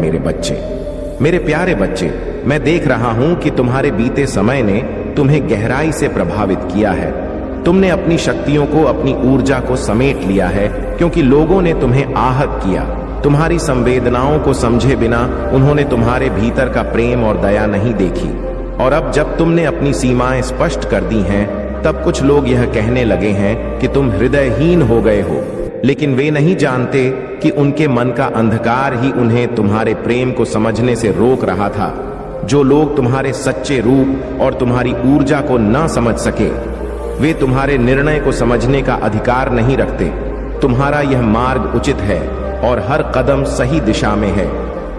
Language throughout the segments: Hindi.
मेरे बच्चे। मेरे प्यारे बच्चे, मैं देख रहा हूं कि तुम्हारे बीते समय ने तुम्हें गहराई से प्रभावित किया है। तुमने अपनी शक्तियों को, अपनी ऊर्जा को समेट लिया है, क्योंकि लोगों ने तुम्हें आहत किया। तुम्हारी संवेदनाओं को समझे बिना उन्होंने तुम्हारे भीतर का प्रेम और दया नहीं देखी। और अब जब तुमने अपनी सीमाएं स्पष्ट कर दी हैं, तब कुछ लोग यह कहने लगे हैं कि तुम हृदयहीन हो गए हो। लेकिन वे नहीं जानते कि उनके मन का अंधकार ही उन्हें तुम्हारे प्रेम को समझने से रोक रहा था। जो लोग तुम्हारे सच्चे रूप और तुम्हारी ऊर्जा को न समझ सके, वे तुम्हारे निर्णय को समझने का अधिकार नहीं रखते। तुम्हारा यह मार्ग उचित है और हर कदम सही दिशा में है।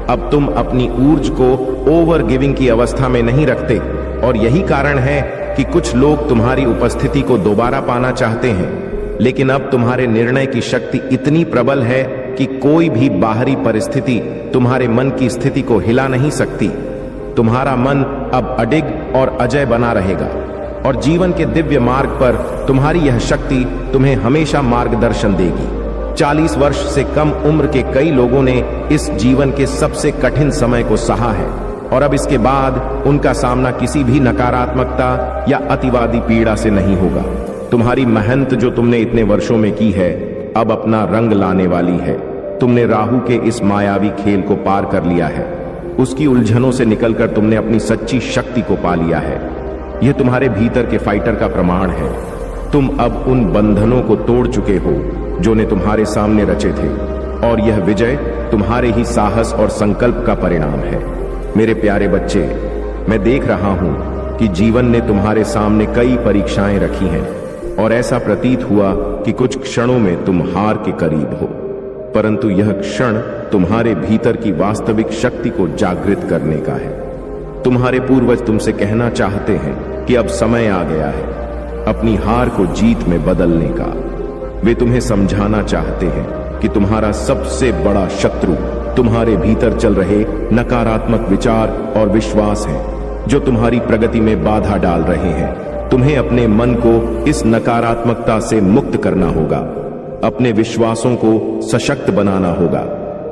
अब तुम अपनी ऊर्जा को ओवर गिविंग की अवस्था में नहीं रखते, और यही कारण है कि कुछ लोग तुम्हारी उपस्थिति को दोबारा पाना चाहते हैं। लेकिन अब तुम्हारे निर्णय की शक्ति इतनी प्रबल है कि कोई भी बाहरी परिस्थिति तुम्हारे मन की स्थिति को हिला नहीं सकती। तुम्हारा मन अब अडिग और अजय बना रहेगा, और जीवन के दिव्य मार्ग पर तुम्हारी यह शक्ति तुम्हें हमेशा मार्गदर्शन देगी। 40 वर्ष से कम उम्र के कई लोगों ने इस जीवन के सबसे कठिन समय को सहा है, और अब इसके बाद उनका सामना किसी भी नकारात्मकता या अतिवादी पीड़ा से नहीं होगा। तुम्हारी मेहनत जो तुमने इतने वर्षों में की है, अब अपना रंग लाने वाली है। तुमने राहु के इस मायावी खेल को पार कर लिया है। उसकी उलझनों से निकलकर तुमने अपनी सच्ची शक्ति को पा लिया है। यह तुम्हारे भीतर के फाइटर का प्रमाण है। तुम अब उन बंधनों को तोड़ चुके हो जो ने तुम्हारे सामने रचे थे, और यह विजय तुम्हारे ही साहस और संकल्प का परिणाम है। मेरे प्यारे बच्चे, मैं देख रहा हूं कि जीवन ने तुम्हारे सामने कई परीक्षाएं रखी हैं, और ऐसा प्रतीत हुआ कि कुछ क्षणों में तुम हार के करीब हो। परंतु यह क्षण तुम्हारे भीतर की वास्तविक शक्ति को जागृत करने का है। तुम्हारे पूर्वज तुमसे कहना चाहते हैं कि अब समय आ गया है अपनी हार को जीत में बदलने का। वे तुम्हें समझाना चाहते हैं कि तुम्हारा सबसे बड़ा शत्रु तुम्हारे भीतर चल रहे नकारात्मक विचार और विश्वास हैं, जो तुम्हारी प्रगति में बाधा डाल रहे हैं। तुम्हें अपने मन को इस नकारात्मकता से मुक्त करना होगा, अपने विश्वासों को सशक्त बनाना होगा।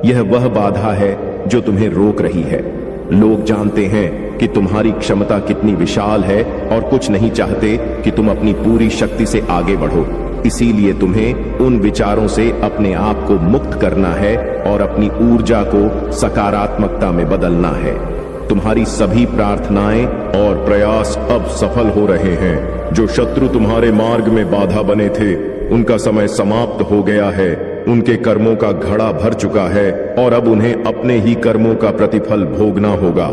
यह वह बाधा है जो तुम्हें रोक रही है। लोग जानते हैं कि तुम्हारी क्षमता कितनी विशाल है, और कुछ नहीं चाहते कि तुम अपनी पूरी शक्ति से आगे बढ़ो। इसीलिए तुम्हें उन विचारों से अपने आप को मुक्त करना है और अपनी ऊर्जा को सकारात्मकता में बदलना है। तुम्हारी सभी प्रार्थनाएं और प्रयास अब सफल हो रहे हैं। जो शत्रु तुम्हारे मार्ग में बाधा बने थे, उनका समय समाप्त हो गया है। उनके कर्मों का घड़ा भर चुका है, और अब उन्हें अपने ही कर्मों का प्रतिफल भोगना होगा।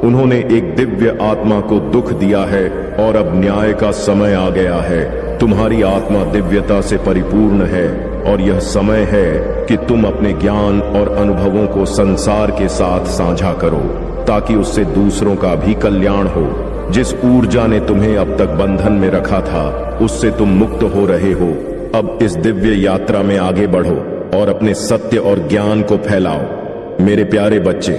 उन्होंने एक दिव्य आत्मा को दुख दिया है, और अब न्याय का समय आ गया है। तुम्हारी आत्मा दिव्यता से परिपूर्ण है, और यह समय है कि तुम अपने ज्ञान और अनुभवों को संसार के साथ साझा करो, ताकि उससे दूसरों का भी कल्याण हो। जिस ऊर्जा ने तुम्हें अब तक बंधन में रखा था, उससे तुम मुक्त हो रहे हो। अब इस दिव्य यात्रा में आगे बढ़ो और अपने सत्य और ज्ञान को फैलाओ। मेरे प्यारे बच्चे,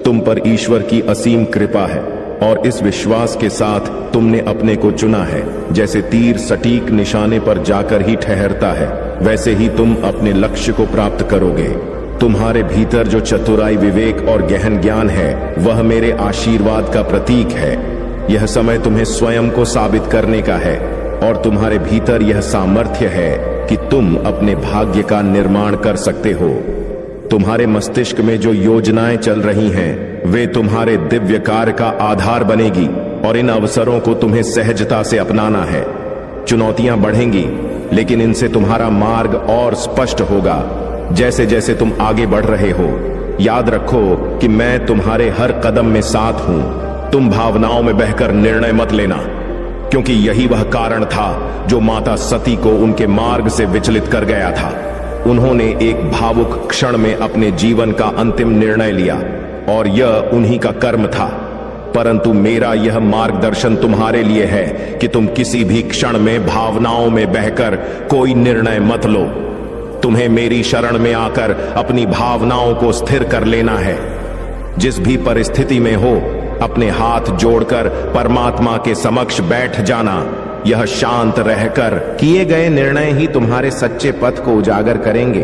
तुम पर ईश्वर की असीम कृपा है, और इस विश्वास के साथ तुमने अपने को चुना है। जैसे तीर सटीक निशाने पर जाकर ही ठहरता है, वैसे ही तुम अपने लक्ष्य को प्राप्त करोगे। तुम्हारे भीतर जो चतुराई, विवेक और गहन ज्ञान है, वह मेरे आशीर्वाद का प्रतीक है। यह समय तुम्हें स्वयं को साबित करने का है, और तुम्हारे भीतर यह सामर्थ्य है कि तुम अपने भाग्य का निर्माण कर सकते हो। तुम्हारे मस्तिष्क में जो योजनाएं चल रही हैं, वे तुम्हारे दिव्य कार्य का आधार बनेगी, और इन अवसरों को तुम्हें सहजता से अपनाना है। चुनौतियां बढ़ेंगी, लेकिन इनसे तुम्हारा मार्ग और स्पष्ट होगा। जैसे जैसे तुम आगे बढ़ रहे हो, याद रखो कि मैं तुम्हारे हर कदम में साथ हूं। तुम भावनाओं में बहकर निर्णय मत लेना, क्योंकि यही वह कारण था जो माता सती को उनके मार्ग से विचलित कर गया था। उन्होंने एक भावुक क्षण में अपने जीवन का अंतिम निर्णय लिया, और यह उन्हीं का कर्म था। परंतु मेरा यह मार्गदर्शन तुम्हारे लिए है कि तुम किसी भी क्षण में भावनाओं में बहकर कोई निर्णय मत लो। तुम्हें मेरी शरण में आकर अपनी भावनाओं को स्थिर कर लेना है। जिस भी परिस्थिति में हो, अपने हाथ जोड़कर परमात्मा के समक्ष बैठ जाना। यह शांत रहकर किए गए निर्णय ही तुम्हारे सच्चे पथ को उजागर करेंगे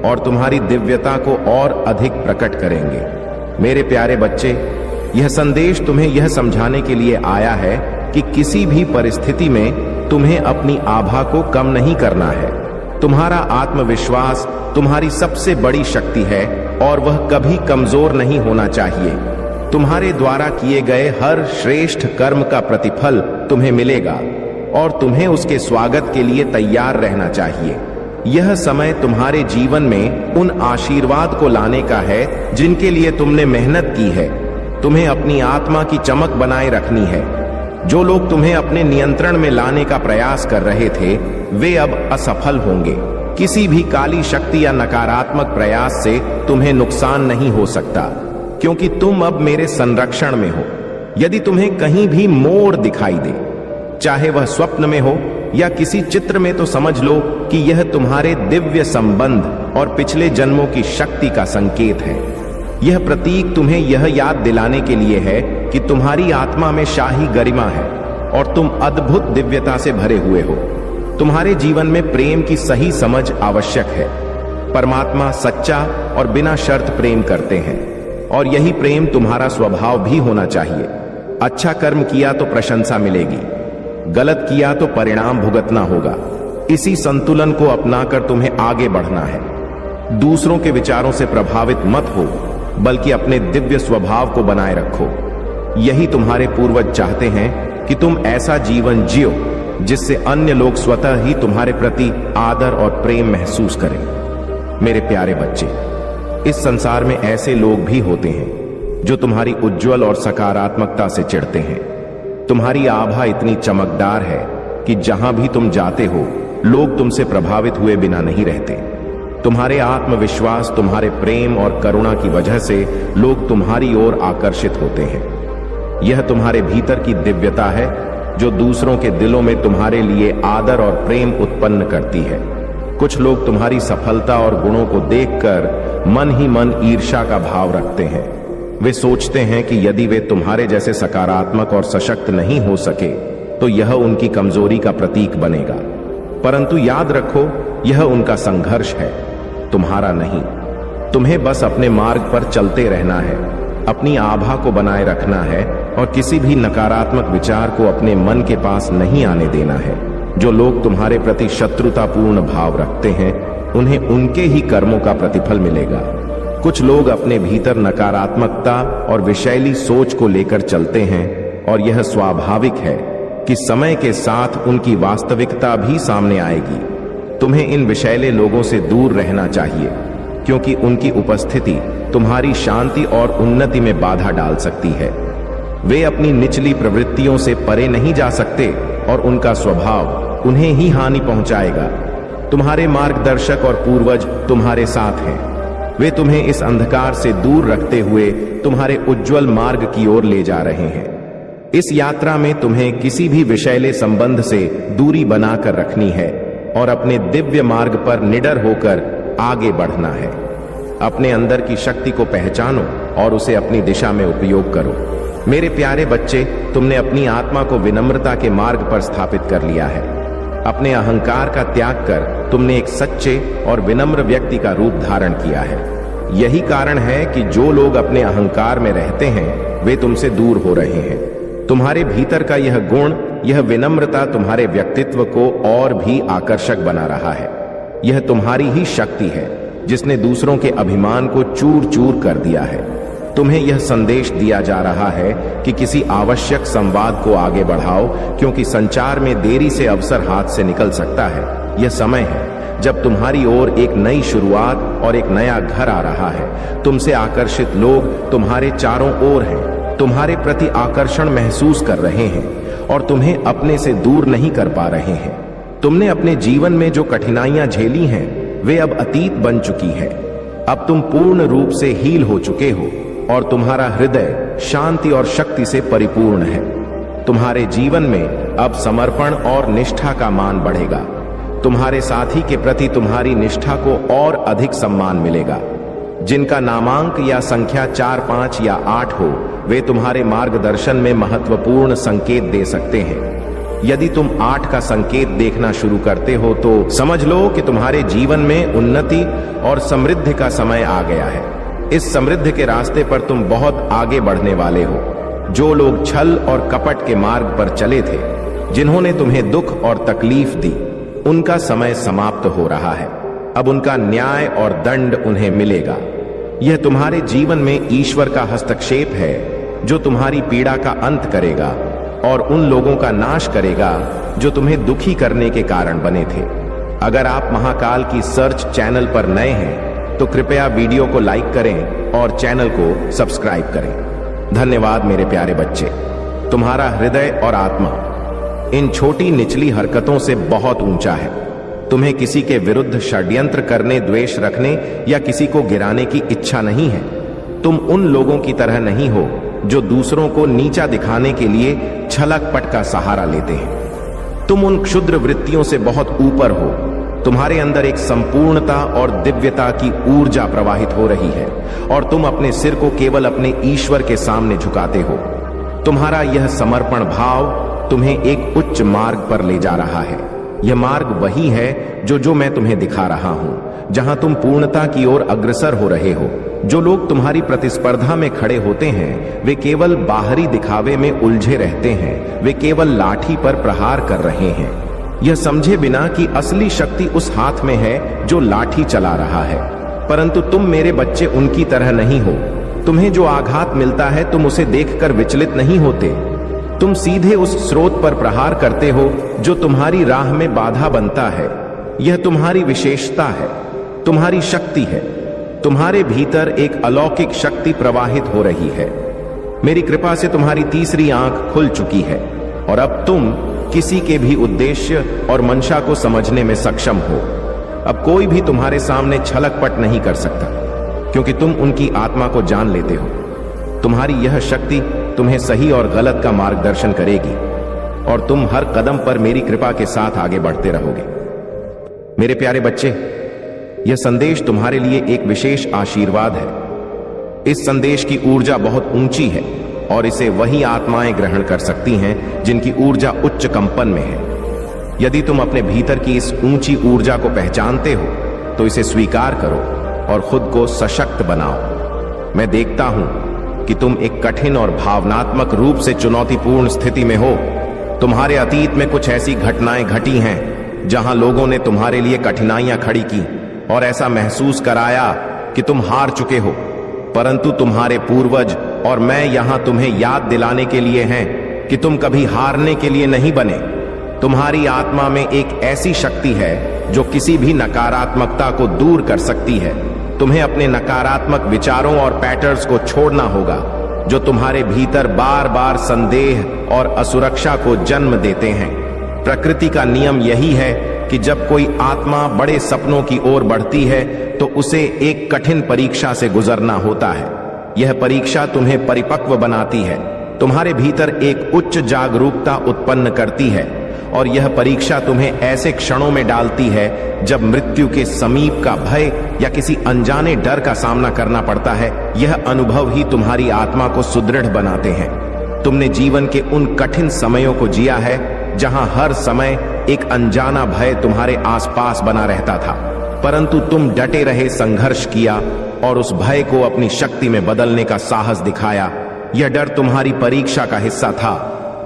और तुम्हारी दिव्यता को और अधिक प्रकट करेंगे। मेरे प्यारे बच्चे, यह संदेश तुम्हें यह समझाने के लिए आया है कि किसी भी परिस्थिति में तुम्हें अपनी आभा को कम नहीं करना है। तुम्हारा आत्मविश्वास तुम्हारी सबसे बड़ी शक्ति है और वह कभी कमजोर नहीं होना चाहिए। तुम्हारे द्वारा किए गए हर श्रेष्ठ कर्म का प्रतिफल तुम्हें मिलेगा और तुम्हें उसके स्वागत के लिए तैयार रहना चाहिए। यह समय तुम्हारे जीवन में उन आशीर्वाद को लाने का है जिनके लिए तुमने मेहनत की है। तुम्हें अपनी आत्मा की चमक बनाए रखनी है। जो लोग तुम्हें अपने नियंत्रण में लाने का प्रयास कर रहे थे, वे अब असफल होंगे। किसी भी काली शक्ति या नकारात्मक प्रयास से तुम्हें नुकसान नहीं हो सकता, क्योंकि तुम अब मेरे संरक्षण में हो। यदि तुम्हें कहीं भी मोड़ दिखाई दे, चाहे वह स्वप्न में हो या किसी चित्र में, तो समझ लो कि यह तुम्हारे दिव्य संबंध और पिछले जन्मों की शक्ति का संकेत है। यह प्रतीक तुम्हें यह याद दिलाने के लिए है कि तुम्हारी आत्मा में शाही गरिमा है और तुम अद्भुत दिव्यता से भरे हुए हो। तुम्हारे जीवन में प्रेम की सही समझ आवश्यक है। परमात्मा सच्चा और बिना शर्त प्रेम करते हैं और यही प्रेम तुम्हारा स्वभाव भी होना चाहिए। अच्छा कर्म किया तो प्रशंसा मिलेगी, गलत किया तो परिणाम भुगतना होगा। इसी संतुलन को अपनाकर तुम्हें आगे बढ़ना है। दूसरों के विचारों से प्रभावित मत हो, बल्कि अपने दिव्य स्वभाव को बनाए रखो। यही तुम्हारे पूर्वज चाहते हैं कि तुम ऐसा जीवन जियो जिससे अन्य लोग स्वतः ही तुम्हारे प्रति आदर और प्रेम महसूस करें। मेरे प्यारे बच्चे, इस संसार में ऐसे लोग भी होते हैं जो तुम्हारी उज्जवल और सकारात्मकता से चिढ़ते हैं। तुम्हारी आभा इतनी चमकदार है कि जहां भी तुम जाते हो, लोग तुमसे प्रभावित हुए बिना नहीं रहते। तुम्हारे आत्मविश्वास, तुम्हारे प्रेम और करुणा की वजह से लोग तुम्हारी ओर आकर्षित होते हैं। यह तुम्हारे भीतर की दिव्यता है जो दूसरों के दिलों में तुम्हारे लिए आदर और प्रेम उत्पन्न करती है। कुछ लोग तुम्हारी सफलता और गुणों को देखकर मन ही मन ईर्ष्या का भाव रखते हैं। वे सोचते हैं कि यदि वे तुम्हारे जैसे सकारात्मक और सशक्त नहीं हो सके तो यह उनकी कमजोरी का प्रतीक बनेगा। परंतु याद रखो, यह उनका संघर्ष है, तुम्हारा नहीं। तुम्हें बस अपने मार्ग पर चलते रहना है, अपनी आभा को बनाए रखना है और किसी भी नकारात्मक विचार को अपने मन के पास नहीं आने देना है। जो लोग तुम्हारे प्रति शत्रुतापूर्ण भाव रखते हैं, उन्हें उनके ही कर्मों का प्रतिफल मिलेगा। कुछ लोग अपने भीतर नकारात्मकता और विषैली सोच को लेकर चलते हैं और यह स्वाभाविक है कि समय के साथ उनकी वास्तविकता भी सामने आएगी। तुम्हें इन विषैले लोगों से दूर रहना चाहिए, क्योंकि उनकी उपस्थिति तुम्हारी शांति और उन्नति में बाधा डाल सकती है। वे अपनी निचली प्रवृत्तियों से परे नहीं जा सकते और उनका स्वभाव उन्हें ही हानि पहुंचाएगा। तुम्हारे मार्गदर्शक और पूर्वज तुम्हारे साथ हैं। वे तुम्हें इस अंधकार से दूर रखते हुए तुम्हारे उज्जवल मार्ग की ओर ले जा रहे हैं। इस यात्रा में तुम्हें किसी भी विषैले संबंध से दूरी बनाकर रखनी है और अपने दिव्य मार्ग पर निडर होकर आगे बढ़ना है। अपने अंदर की शक्ति को पहचानो और उसे अपनी दिशा में उपयोग करो। मेरे प्यारे बच्चे, तुमने अपनी आत्मा को विनम्रता के मार्ग पर स्थापित कर लिया है। अपने अहंकार का त्याग कर तुमने एक सच्चे और विनम्र व्यक्ति का रूप धारण किया है। यही कारण है कि जो लोग अपने अहंकार में रहते हैं, वे तुमसे दूर हो रहे हैं। तुम्हारे भीतर का यह गुण, यह विनम्रता तुम्हारे व्यक्तित्व को और भी आकर्षक बना रहा है। यह तुम्हारी ही शक्ति है जिसने दूसरों के अभिमान को चूर चूर कर दिया है। तुम्हें यह संदेश दिया जा रहा है कि किसी आवश्यक संवाद को आगे बढ़ाओ, क्योंकि संचार में देरी से अवसर हाथ से निकल सकता है। यह समय है जब तुम्हारी ओर एक नई शुरुआत और एक नया घर आ रहा है। तुमसे आकर्षित लोग तुम्हारे चारों ओर हैं, तुम्हारे प्रति आकर्षण महसूस कर रहे हैं और तुम्हें अपने से दूर नहीं कर पा रहे हैं। तुमने अपने जीवन में जो कठिनाइयां झेली हैं, वे अब अतीत बन चुकी है। अब तुम पूर्ण रूप से हील हो चुके हो और तुम्हारा हृदय शांति और शक्ति से परिपूर्ण है। तुम्हारे जीवन में अब समर्पण और निष्ठा का मान बढ़ेगा। तुम्हारे साथी के प्रति तुम्हारी निष्ठा को और अधिक सम्मान मिलेगा। जिनका नामांक या संख्या 4, 5 या 8 हो, वे तुम्हारे मार्गदर्शन में महत्वपूर्ण संकेत दे सकते हैं। यदि तुम 8 का संकेत देखना शुरू करते हो तो समझ लो कि तुम्हारे जीवन में उन्नति और समृद्धि का समय आ गया है। इस समृद्धि के रास्ते पर तुम बहुत आगे बढ़ने वाले हो। जो लोग छल और कपट के मार्ग पर चले थे, जिन्होंने तुम्हें दुख और तकलीफ दी, उनका समय समाप्त हो रहा है। अब उनका न्याय और दंड उन्हें मिलेगा। यह तुम्हारे जीवन में ईश्वर का हस्तक्षेप है जो तुम्हारी पीड़ा का अंत करेगा और उन लोगों का नाश करेगा जो तुम्हें दुखी करने के कारण बने थे। अगर आप महाकाल की सर्च चैनल पर नए हैं तो कृपया वीडियो को लाइक करें और चैनल को सब्सक्राइब करें। धन्यवाद मेरे प्यारे बच्चे। तुम्हारा हृदय और आत्मा इन छोटी निचली हरकतों से बहुत ऊंचा है। तुम्हें किसी के विरुद्ध षड्यंत्र करने, द्वेष रखने या किसी को गिराने की इच्छा नहीं है। तुम उन लोगों की तरह नहीं हो जो दूसरों को नीचा दिखाने के लिए छलकपट का सहारा लेते हैं। तुम उन क्षुद्र वृत्तियों से बहुत ऊपर हो। तुम्हारे अंदर एक संपूर्णता और दिव्यता की ऊर्जा प्रवाहित हो रही है और तुम अपने सिर को केवल अपने ईश्वर के सामने झुकाते हो। तुम्हारा यह समर्पण भाव तुम्हें एक उच्च मार्ग पर ले जा रहा है। यह मार्ग वही है जो मैं तुम्हें दिखा रहा हूं, जहां तुम पूर्णता की ओर अग्रसर हो रहे हो। जो लोग तुम्हारी प्रतिस्पर्धा में खड़े होते हैं, वे केवल बाहरी दिखावे में उलझे रहते हैं। वे केवल लाठी पर प्रहार कर रहे हैं, यह समझे बिना कि असली शक्ति उस हाथ में है जो लाठी चला रहा है। परंतु तुम मेरे बच्चे उनकी तरह नहीं हो। तुम्हें जो आघात मिलता है, तुम उसे देखकर विचलित नहीं होते। तुम सीधे उस स्रोत पर प्रहार करते हो जो तुम्हारी राह में बाधा बनता है। यह तुम्हारी विशेषता है, तुम्हारी शक्ति है। तुम्हारे भीतर एक अलौकिक शक्ति प्रवाहित हो रही है। मेरी कृपा से तुम्हारी तीसरी आंख खुल चुकी है और अब तुम किसी के भी उद्देश्य और मंशा को समझने में सक्षम हो। अब कोई भी तुम्हारे सामने छलकपट नहीं कर सकता, क्योंकि तुम उनकी आत्मा को जान लेते हो। तुम्हारी यह शक्ति तुम्हें सही और गलत का मार्गदर्शन करेगी और तुम हर कदम पर मेरी कृपा के साथ आगे बढ़ते रहोगे। मेरे प्यारे बच्चे, यह संदेश तुम्हारे लिए एक विशेष आशीर्वाद है। इस संदेश की ऊर्जा बहुत ऊंची है और इसे वही आत्माएं ग्रहण कर सकती हैं जिनकी ऊर्जा उच्च कंपन में है। यदि तुम अपने भीतर की इस ऊंची ऊर्जा को पहचानते हो तो इसे स्वीकार करो और खुद को सशक्त बनाओ। मैं देखता हूं कि तुम एक कठिन और भावनात्मक रूप से चुनौतीपूर्ण स्थिति में हो। तुम्हारे अतीत में कुछ ऐसी घटनाएं घटी हैं जहां लोगों ने तुम्हारे लिए कठिनाइयां खड़ी की और ऐसा महसूस कराया कि तुम हार चुके हो। परंतु तुम्हारे पूर्वज और मैं यहां तुम्हें याद दिलाने के लिए हैं कि तुम कभी हारने के लिए नहीं बने। तुम्हारी आत्मा में एक ऐसी शक्ति है जो किसी भी नकारात्मकता को दूर कर सकती है। तुम्हें अपने नकारात्मक विचारों और पैटर्न्स को छोड़ना होगा जो तुम्हारे भीतर बार बार संदेह और असुरक्षा को जन्म देते हैं। प्रकृति का नियम यही है कि जब कोई आत्मा बड़े सपनों की ओर बढ़ती है तो उसे एक कठिन परीक्षा से गुजरना होता है। यह परीक्षा तुम्हें परिपक्व बनाती है, तुम्हारे भीतर एक उच्च जागरूकता उत्पन्न करती है और यह परीक्षा तुम्हें ऐसे क्षणों में डालती है जब मृत्यु के समीप का भय या किसी अनजाने डर का सामना करना पड़ता है। यह अनुभव ही तुम्हारी आत्मा को सुदृढ़ बनाते हैं। तुमने जीवन के उन कठिन समयों को जिया है जहां हर समय एक अनजाना भय तुम्हारे आसपास बना रहता था, परंतु तुम डटे रहे, संघर्ष किया और उस भय को अपनी शक्ति में बदलने का साहस दिखाया। यह डर तुम्हारी परीक्षा का हिस्सा था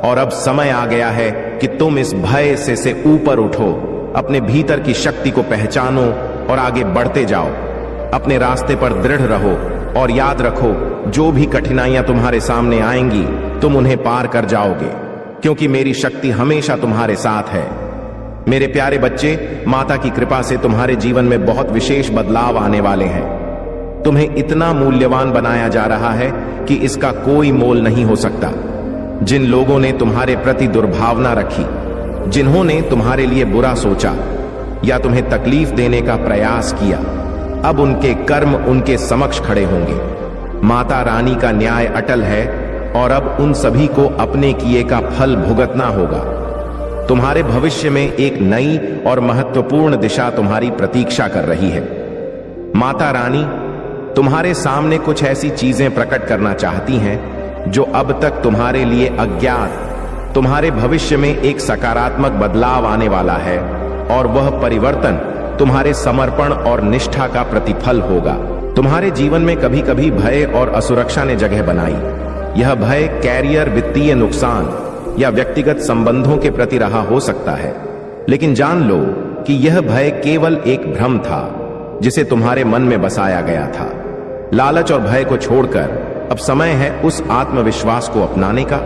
और अब समय आ गया है कि तुम इस भय से ऊपर उठो, अपने भीतर की शक्ति को पहचानो और आगे बढ़ते जाओ। अपने रास्ते पर दृढ़ रहो और याद रखो, जो भी कठिनाइयां तुम्हारे सामने आएंगी तुम उन्हें पार कर जाओगे, क्योंकि मेरी शक्ति हमेशा तुम्हारे साथ है। मेरे प्यारे बच्चे, माता की कृपा से तुम्हारे जीवन में बहुत विशेष बदलाव आने वाले हैं। तुम्हें इतना मूल्यवान बनाया जा रहा है कि इसका कोई मोल नहीं हो सकता। जिन लोगों ने तुम्हारे प्रति दुर्भावना रखी, जिन्होंने तुम्हारे लिए बुरा सोचा या तुम्हें तकलीफ देने का प्रयास किया, अब उनके कर्म उनके समक्ष खड़े होंगे। माता रानी का न्याय अटल है और अब उन सभी को अपने किए का फल भुगतना होगा। तुम्हारे भविष्य में एक नई और महत्वपूर्ण दिशा तुम्हारी प्रतीक्षा कर रही है। माता रानी तुम्हारे सामने कुछ ऐसी चीजें प्रकट करना चाहती हैं जो अब तक तुम्हारे लिए अज्ञात। तुम्हारे भविष्य में एक सकारात्मक बदलाव आने वाला है और वह परिवर्तन तुम्हारे समर्पण और निष्ठा का प्रतिफल होगा। तुम्हारे जीवन में कभी कभी भय और असुरक्षा ने जगह बनाई। यह भय कैरियर, वित्तीय नुकसान या व्यक्तिगत संबंधों के प्रति रहा हो सकता है, लेकिन जान लो कि यह भय केवल एक भ्रम था जिसे तुम्हारे मन में बसाया गया था। लालच और भय को छोड़कर अब समय है उस आत्मविश्वास को अपनाने का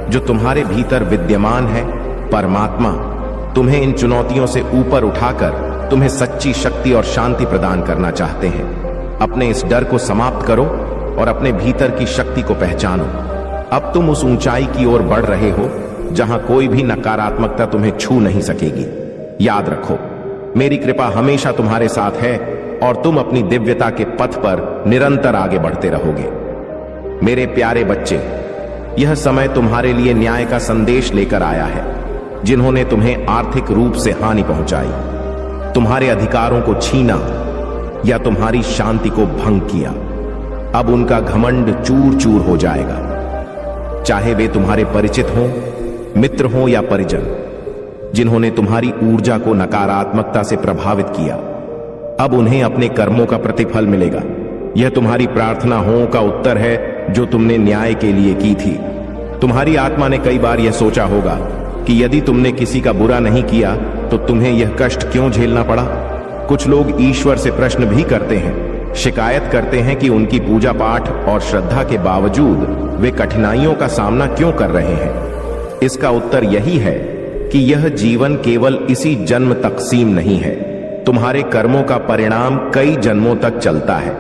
जो तुम्हारे भीतर विद्यमान है। परमात्मा तुम्हें इन चुनौतियों से ऊपर उठाकर तुम्हें सच्ची शक्ति और शांति प्रदान करना चाहते हैं। अपने इस डर को समाप्त करो और अपने भीतर की शक्ति को पहचानो। अब तुम उस ऊंचाई की ओर बढ़ रहे हो जहां कोई भी नकारात्मकता तुम्हें छू नहीं सकेगी। याद रखो, मेरी कृपा हमेशा तुम्हारे साथ है और तुम अपनी दिव्यता के पथ पर निरंतर आगे बढ़ते रहोगे। मेरे प्यारे बच्चे, यह समय तुम्हारे लिए न्याय का संदेश लेकर आया है। जिन्होंने तुम्हें आर्थिक रूप से हानि पहुंचाई, तुम्हारे अधिकारों को छीना या तुम्हारी शांति को भंग किया, अब उनका घमंड चूर चूर हो जाएगा। चाहे वे तुम्हारे परिचित हों, मित्र हों या परिजन, जिन्होंने तुम्हारी ऊर्जा को नकारात्मकता से प्रभावित किया, अब उन्हें अपने कर्मों का प्रतिफल मिलेगा। यह तुम्हारी प्रार्थनाओं का उत्तर है जो तुमने न्याय के लिए की थी। तुम्हारी आत्मा ने कई बार यह सोचा होगा कि यदि तुमने किसी का बुरा नहीं किया तो तुम्हें यह कष्ट क्यों झेलना पड़ा। कुछ लोग ईश्वर से प्रश्न भी करते हैं, शिकायत करते हैं कि उनकी पूजा पाठ और श्रद्धा के बावजूद वे कठिनाइयों का सामना क्यों कर रहे हैं। इसका उत्तर यही है कि यह जीवन केवल इसी जन्म तक सीम नहीं है। तुम्हारे कर्मों का परिणाम कई जन्मों तक चलता है।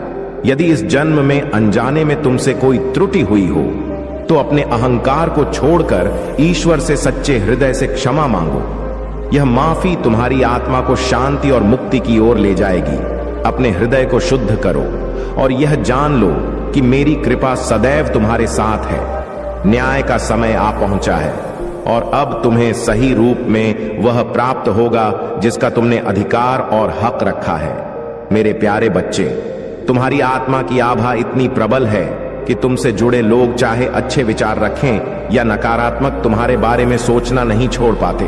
यदि इस जन्म में अनजाने में तुमसे कोई त्रुटि हुई हो तो अपने अहंकार को छोड़कर ईश्वर से सच्चे हृदय से क्षमा मांगो। यह माफी तुम्हारी आत्मा को शांति और मुक्ति की ओर ले जाएगी। अपने हृदय को शुद्ध करो और यह जान लो कि मेरी कृपा सदैव तुम्हारे साथ है। न्याय का समय आ पहुंचा है और अब तुम्हें सही रूप में वह प्राप्त होगा जिसका तुमने अधिकार और हक रखा है। मेरे प्यारे बच्चे, तुम्हारी आत्मा की आभा इतनी प्रबल है कि तुमसे जुड़े लोग चाहे अच्छे विचार रखें या नकारात्मक तुम्हारे बारे में सोचना नहीं छोड़ पाते।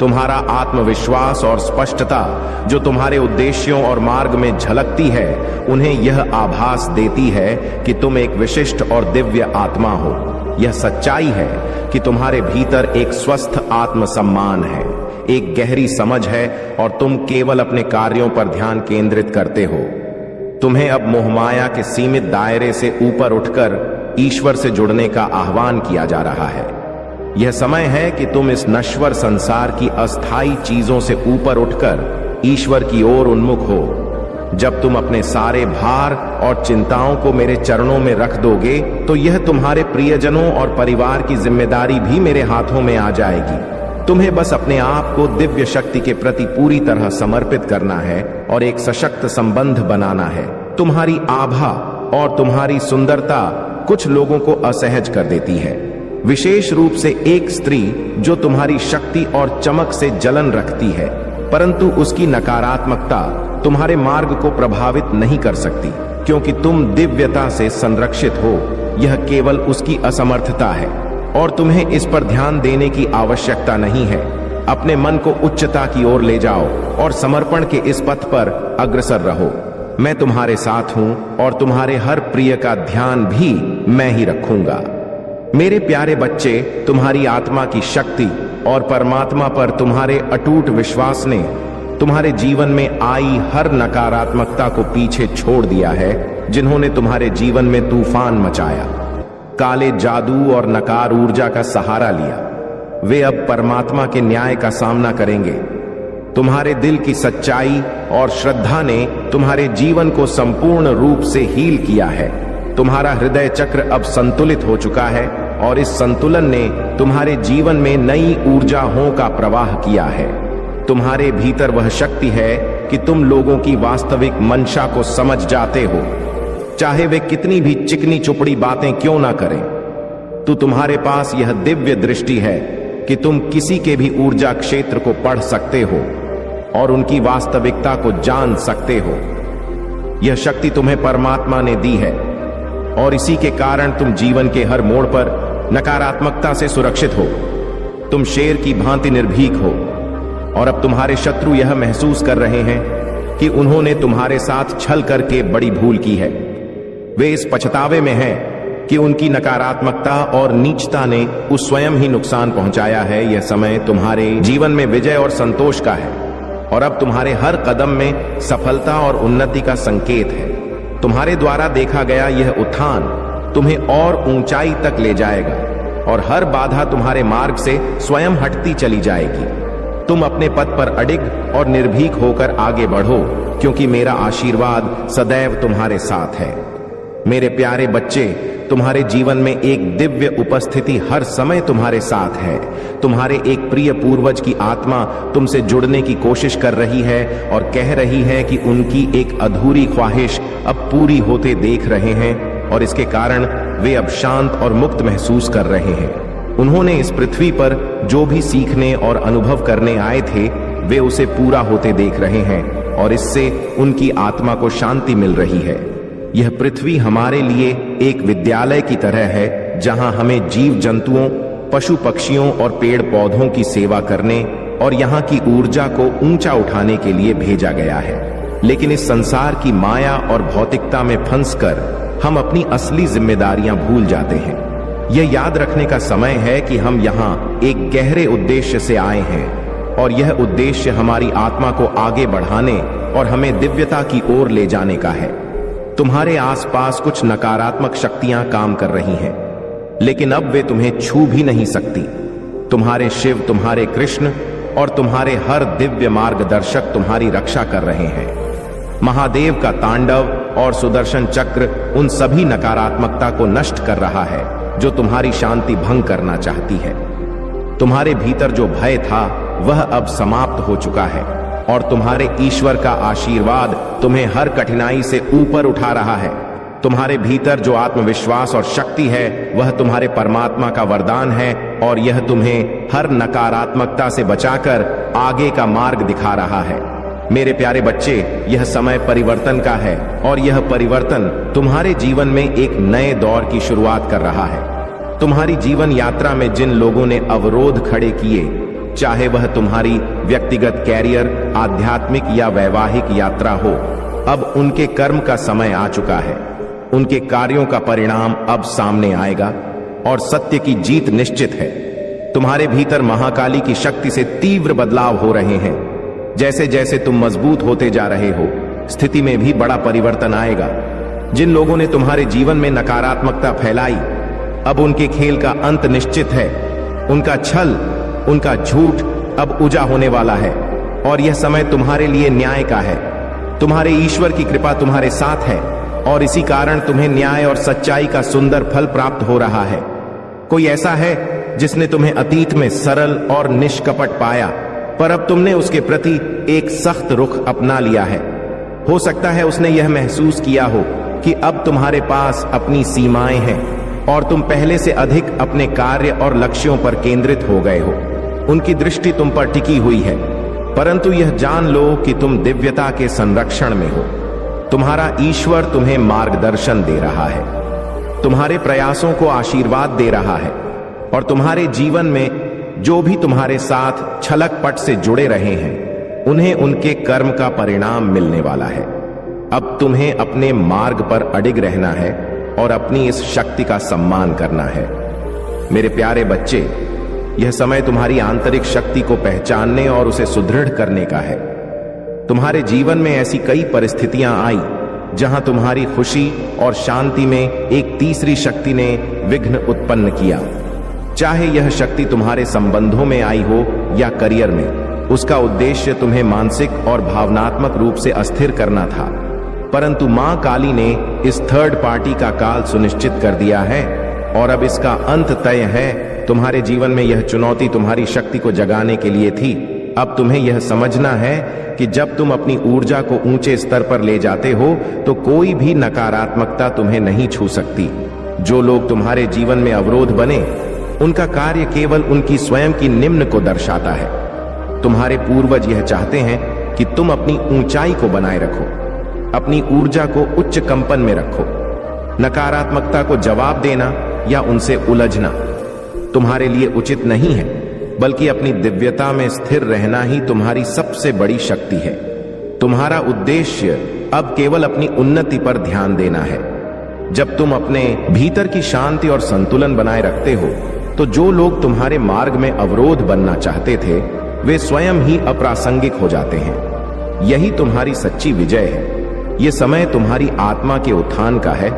तुम्हारा आत्मविश्वास और स्पष्टता जो तुम्हारे उद्देश्यों और मार्ग में झलकती है, उन्हें यह आभास देती है कि तुम एक विशिष्ट और दिव्य आत्मा हो। यह सच्चाई है कि तुम्हारे भीतर एक स्वस्थ आत्मसम्मान है, एक गहरी समझ है और तुम केवल अपने कार्यों पर ध्यान केंद्रित करते हो। तुम्हें अब मोहमाया के सीमित दायरे से ऊपर उठकर ईश्वर से जुड़ने का आह्वान किया जा रहा है। यह समय है कि तुम इस नश्वर संसार की अस्थायी चीजों से ऊपर उठकर ईश्वर की ओर उन्मुख हो। जब तुम अपने सारे भार और चिंताओं को मेरे चरणों में रख दोगे तो यह तुम्हारे प्रियजनों और परिवार की जिम्मेदारी भी मेरे हाथों में आ जाएगी। तुम्हें बस अपने आप को दिव्य शक्ति के प्रति पूरी तरह समर्पित करना है और एक सशक्त संबंध बनाना है। तुम्हारी आभा और तुम्हारी सुंदरता कुछ लोगों को असहज कर देती है, विशेष रूप से एक स्त्री जो तुम्हारी शक्ति और चमक से जलन रखती है, परंतु उसकी नकारात्मकता तुम्हारे मार्ग को प्रभावित नहीं कर सकती क्योंकि तुम दिव्यता से संरक्षित हो। यह केवल उसकी असमर्थता है और तुम्हें इस पर ध्यान देने की आवश्यकता नहीं है। अपने मन को उच्चता की ओर ले जाओ और समर्पण के इस पथ पर अग्रसर रहो। मैं तुम्हारे साथ हूं और तुम्हारे हर प्रिय का ध्यान भी मैं ही रखूंगा। मेरे प्यारे बच्चे, तुम्हारी आत्मा की शक्ति और परमात्मा पर तुम्हारे अटूट विश्वास ने तुम्हारे जीवन में आई हर नकारात्मकता को पीछे छोड़ दिया है, जिन्होंने तुम्हारे जीवन में तूफान मचाया, काले जादू और नकार ऊर्जा का सहारा लिया। वे अब परमात्मा के न्याय का सामना करेंगे। तुम्हारे दिल की सच्चाई और श्रद्धा ने तुम्हारे जीवन को संपूर्ण रूप से हील किया है। तुम्हारा हृदय चक्र अब संतुलित हो चुका है और इस संतुलन ने तुम्हारे जीवन में नई ऊर्जाओं का प्रवाह किया है। तुम्हारे भीतर वह शक्ति है कि तुम लोगों की वास्तविक मंशा को समझ जाते हो, चाहे वे कितनी भी चिकनी चुपड़ी बातें क्यों ना करें। तो तुम्हारे पास यह दिव्य दृष्टि है कि तुम किसी के भी ऊर्जा क्षेत्र को पढ़ सकते हो और उनकी वास्तविकता को जान सकते हो। यह शक्ति तुम्हें परमात्मा ने दी है और इसी के कारण तुम जीवन के हर मोड़ पर नकारात्मकता से सुरक्षित हो। तुम शेर की भांति निर्भीक हो और अब तुम्हारे शत्रु यह महसूस कर रहे हैं कि उन्होंने तुम्हारे साथ छल करके बड़ी भूल की है। वे इस पछतावे में हैं कि उनकी नकारात्मकता और नीचता ने उस स्वयं ही नुकसान पहुंचाया है। यह समय तुम्हारे जीवन में विजय और संतोष का है और अब तुम्हारे हर कदम में सफलता और उन्नति का संकेत है। तुम्हारे द्वारा देखा गया यह उत्थान तुम्हें और ऊंचाई तक ले जाएगा और हर बाधा तुम्हारे मार्ग से स्वयं हटती चली जाएगी। तुम अपने पद पर अडिग और निर्भीक होकर आगे बढ़ो, क्योंकि मेरा आशीर्वाद सदैव तुम्हारे साथ है। मेरे प्यारे बच्चे, तुम्हारे जीवन में एक दिव्य उपस्थिति हर समय तुम्हारे साथ है। तुम्हारे एक प्रिय पूर्वज की आत्मा तुमसे जुड़ने की कोशिश कर रही है और कह रही है कि उनकी एक अधूरी ख्वाहिश अब पूरी होते देख रहे हैं और इसके कारण वे अब शांत और मुक्त महसूस कर रहे हैं। उन्होंने इस पृथ्वी पर जो भी सीखने और अनुभव करने आए थे, वे उसे पूरा होते देख रहे हैं और इससे उनकी आत्मा को शांति मिल रही है। यह पृथ्वी हमारे लिए एक विद्यालय की तरह है, जहां हमें जीव जंतुओं, पशु पक्षियों और पेड़ पौधों की सेवा करने और यहाँ की ऊर्जा को ऊंचा उठाने के लिए भेजा गया है। लेकिन इस संसार की माया और भौतिकता में फंसकर हम अपनी असली जिम्मेदारियां भूल जाते हैं। यह याद रखने का समय है कि हम यहाँ एक गहरे उद्देश्य से आए हैं और यह उद्देश्य हमारी आत्मा को आगे बढ़ाने और हमें दिव्यता की ओर ले जाने का है। तुम्हारे आसपास कुछ नकारात्मक शक्तियां काम कर रही हैं, लेकिन अब वे तुम्हें छू भी नहीं सकती। तुम्हारे शिव, तुम्हारे कृष्ण और तुम्हारे हर दिव्य मार्गदर्शक तुम्हारी रक्षा कर रहे हैं। महादेव का तांडव और सुदर्शन चक्र उन सभी नकारात्मकता को नष्ट कर रहा है जो तुम्हारी शांति भंग करना चाहती है। तुम्हारे भीतर जो भय था वह अब समाप्त हो चुका है और तुम्हारे ईश्वर का आशीर्वाद तुम्हें हर कठिनाई से ऊपर उठा रहा है। तुम्हारे भीतर जो आत्मविश्वास और शक्ति है वह तुम्हारे परमात्मा का वरदान है और यह तुम्हें हर नकारात्मकता से बचाकर आगे का मार्ग दिखा रहा है। मेरे प्यारे बच्चे, यह समय परिवर्तन का है और यह परिवर्तन तुम्हारे जीवन में एक नए दौर की शुरुआत कर रहा है। तुम्हारी जीवन यात्रा में जिन लोगों ने अवरोध खड़े किए, चाहे वह तुम्हारी व्यक्तिगत कैरियर, आध्यात्मिक या वैवाहिक यात्रा हो, अब उनके कर्म का समय आ चुका है। उनके कार्यों का परिणाम अब सामने आएगा और सत्य की जीत निश्चित है। तुम्हारे भीतर महाकाली की शक्ति से तीव्र बदलाव हो रहे हैं। जैसे जैसे तुम मजबूत होते जा रहे हो, स्थिति में भी बड़ा परिवर्तन आएगा। जिन लोगों ने तुम्हारे जीवन में नकारात्मकता फैलाई, अब उनके खेल का अंत निश्चित है। उनका छल, उनका झूठ अब उजा होने वाला है और यह समय तुम्हारे लिए न्याय का है। तुम्हारे ईश्वर की कृपा तुम्हारे साथ है और इसी कारण तुम्हें न्याय और सच्चाई का सुंदर फल प्राप्त हो रहा है। कोई ऐसा है जिसने तुम्हें अतीत में सरल और निष्कपट पाया, पर अब तुमने उसके प्रति एक सख्त रुख अपना लिया है। हो सकता है उसने यह महसूस किया हो कि अब तुम्हारे पास अपनी सीमाएं हैं और तुम पहले से अधिक अपने कार्य और लक्ष्यों पर केंद्रित हो गए हो। उनकी दृष्टि तुम पर टिकी हुई है, परंतु यह जान लो कि तुम दिव्यता के संरक्षण में हो। तुम्हारा ईश्वर तुम्हें मार्गदर्शन दे रहा है, तुम्हारे प्रयासों को आशीर्वाद दे रहा है और तुम्हारे जीवन में जो भी तुम्हारे साथ छलक पट से जुड़े रहे हैं, उन्हें उनके कर्म का परिणाम मिलने वाला है। अब तुम्हें अपने मार्ग पर अडिग रहना है और अपनी इस शक्ति का सम्मान करना है। मेरे प्यारे बच्चे, यह समय तुम्हारी आंतरिक शक्ति को पहचानने और उसे सुदृढ़ करने का है। तुम्हारे जीवन में ऐसी कई परिस्थितियां आई जहां तुम्हारी खुशी और शांति में एक तीसरी शक्ति ने विघ्न उत्पन्न किया। चाहे यह शक्ति तुम्हारे संबंधों में आई हो या करियर में, उसका उद्देश्य तुम्हें मानसिक और भावनात्मक रूप से अस्थिर करना था। परंतु मां काली ने इस थर्ड पार्टी का काल सुनिश्चित कर दिया है और अब इसका अंत तय है। तुम्हारे जीवन में यह चुनौती तुम्हारी शक्ति को जगाने के लिए थी। अब तुम्हें यह समझना है कि जब तुम अपनी ऊर्जा को ऊंचे स्तर पर ले जाते हो तो कोई भी नकारात्मकता तुम्हें नहीं छू सकती। जो लोग तुम्हारे जीवन में अवरोध बने, उनका कार्य केवल उनकी स्वयं की निम्न को दर्शाता है। तुम्हारे पूर्वज यह चाहते हैं कि तुम अपनी ऊंचाई को बनाए रखो, अपनी ऊर्जा को उच्च कंपन में रखो। नकारात्मकता को जवाब देना या उनसे उलझना तुम्हारे लिए उचित नहीं है, बल्कि अपनी दिव्यता में स्थिर रहना ही तुम्हारी सबसे बड़ी शक्ति है। तुम्हारा उद्देश्य अब केवल अपनी उन्नति पर ध्यान देना है। जब तुम अपने भीतर की शांति और संतुलन बनाए रखते हो तो जो लोग तुम्हारे मार्ग में अवरोध बनना चाहते थे वे स्वयं ही अप्रासंगिक हो जाते हैं। यही तुम्हारी सच्ची विजय है। ये समय तुम्हारी आत्मा के उत्थान का है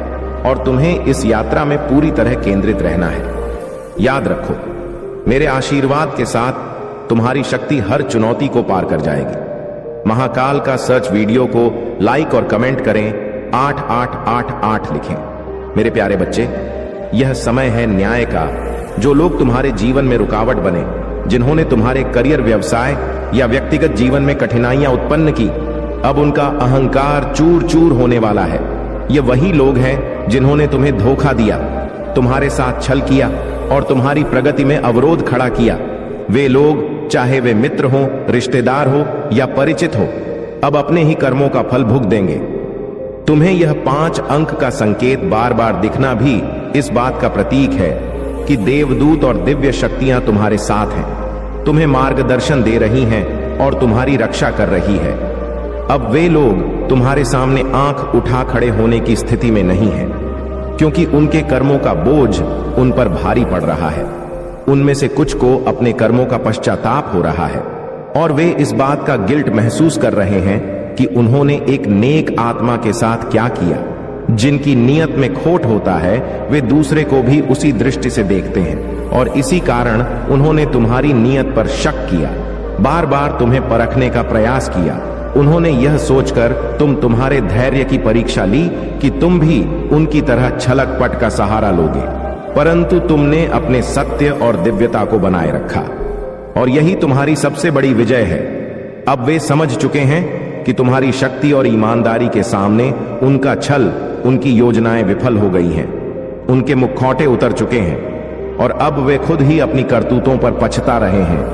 और तुम्हें इस यात्रा में पूरी तरह केंद्रित रहना है। याद रखो, मेरे आशीर्वाद के साथ तुम्हारी शक्ति हर चुनौती को पार कर जाएगी। महाकाल का सर्च वीडियो को लाइक और कमेंट करें, 8888 लिखें। मेरे प्यारे बच्चे, यह समय है न्याय का। जो लोग तुम्हारे जीवन में रुकावट बने, जिन्होंने तुम्हारे करियर, व्यवसाय या व्यक्तिगत जीवन में कठिनाइयां उत्पन्न की, अब उनका अहंकार चूर चूर होने वाला है। ये वही लोग हैं जिन्होंने तुम्हें धोखा दिया, तुम्हारे साथ छल किया और तुम्हारी प्रगति में अवरोध खड़ा किया। वे लोग, चाहे वे मित्र हो, रिश्तेदार हो या परिचित हो, अब अपने ही कर्मों का फल भुगत देंगे। तुम्हें यह 5 अंक का संकेत बार बार दिखना भी इस बात का प्रतीक है कि देवदूत और दिव्य शक्तियां तुम्हारे साथ हैं, तुम्हें मार्गदर्शन दे रही हैं और तुम्हारी रक्षा कर रही है। अब वे लोग तुम्हारे सामने आंख उठा खड़े होने की स्थिति में नहीं हैं, क्योंकि उनके कर्मों का बोझ उन पर भारी पड़ रहा है। उनमें से कुछ को अपने कर्मों का पश्चाताप हो रहा है और वे इस बात का गिल्ट महसूस कर रहे हैं कि उन्होंने एक नेक आत्मा के साथ क्या किया। जिनकी नियत में खोट होता है वे दूसरे को भी उसी दृष्टि से देखते हैं और इसी कारण उन्होंने तुम्हारी नियत पर शक किया, बार बार तुम्हें परखने का प्रयास किया। उन्होंने यह सोचकर तुम्हारे धैर्य की परीक्षा ली कि तुम भी उनकी तरह छलक पट का सहारा लोगे, परंतु तुमने अपने सत्य और दिव्यता को बनाए रखा और यही तुम्हारी सबसे बड़ी विजय है। अब वे समझ चुके हैं कि तुम्हारी शक्ति और ईमानदारी के सामने उनका छल, उनकी योजनाएं विफल हो गई हैं। उनके मुखौटे उतर चुके हैं और अब वे खुद ही अपनी करतूतों पर पछता रहे हैं।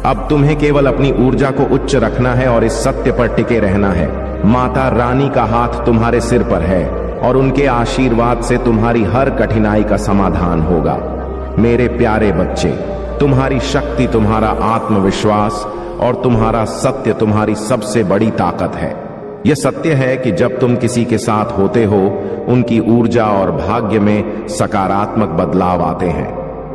अब तुम्हें केवल अपनी ऊर्जा को उच्च रखना है और इस सत्य पर टिके रहना है। माता रानी का हाथ तुम्हारे सिर पर है और उनके आशीर्वाद से तुम्हारी हर कठिनाई का समाधान होगा। मेरे प्यारे बच्चे, तुम्हारी शक्ति, तुम्हारा आत्मविश्वास और तुम्हारा सत्य तुम्हारी सबसे बड़ी ताकत है। यह सत्य है कि जब तुम किसी के साथ होते हो, उनकी ऊर्जा और भाग्य में सकारात्मक बदलाव आते हैं।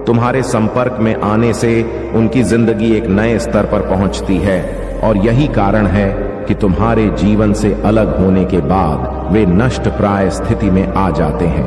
तुम्हारे संपर्क में आने से उनकी जिंदगी एक नए स्तर पर पहुंचती है और यही कारण है कि तुम्हारे जीवन से अलग होने के बाद वे नष्ट प्राय स्थिति में आ जाते हैं।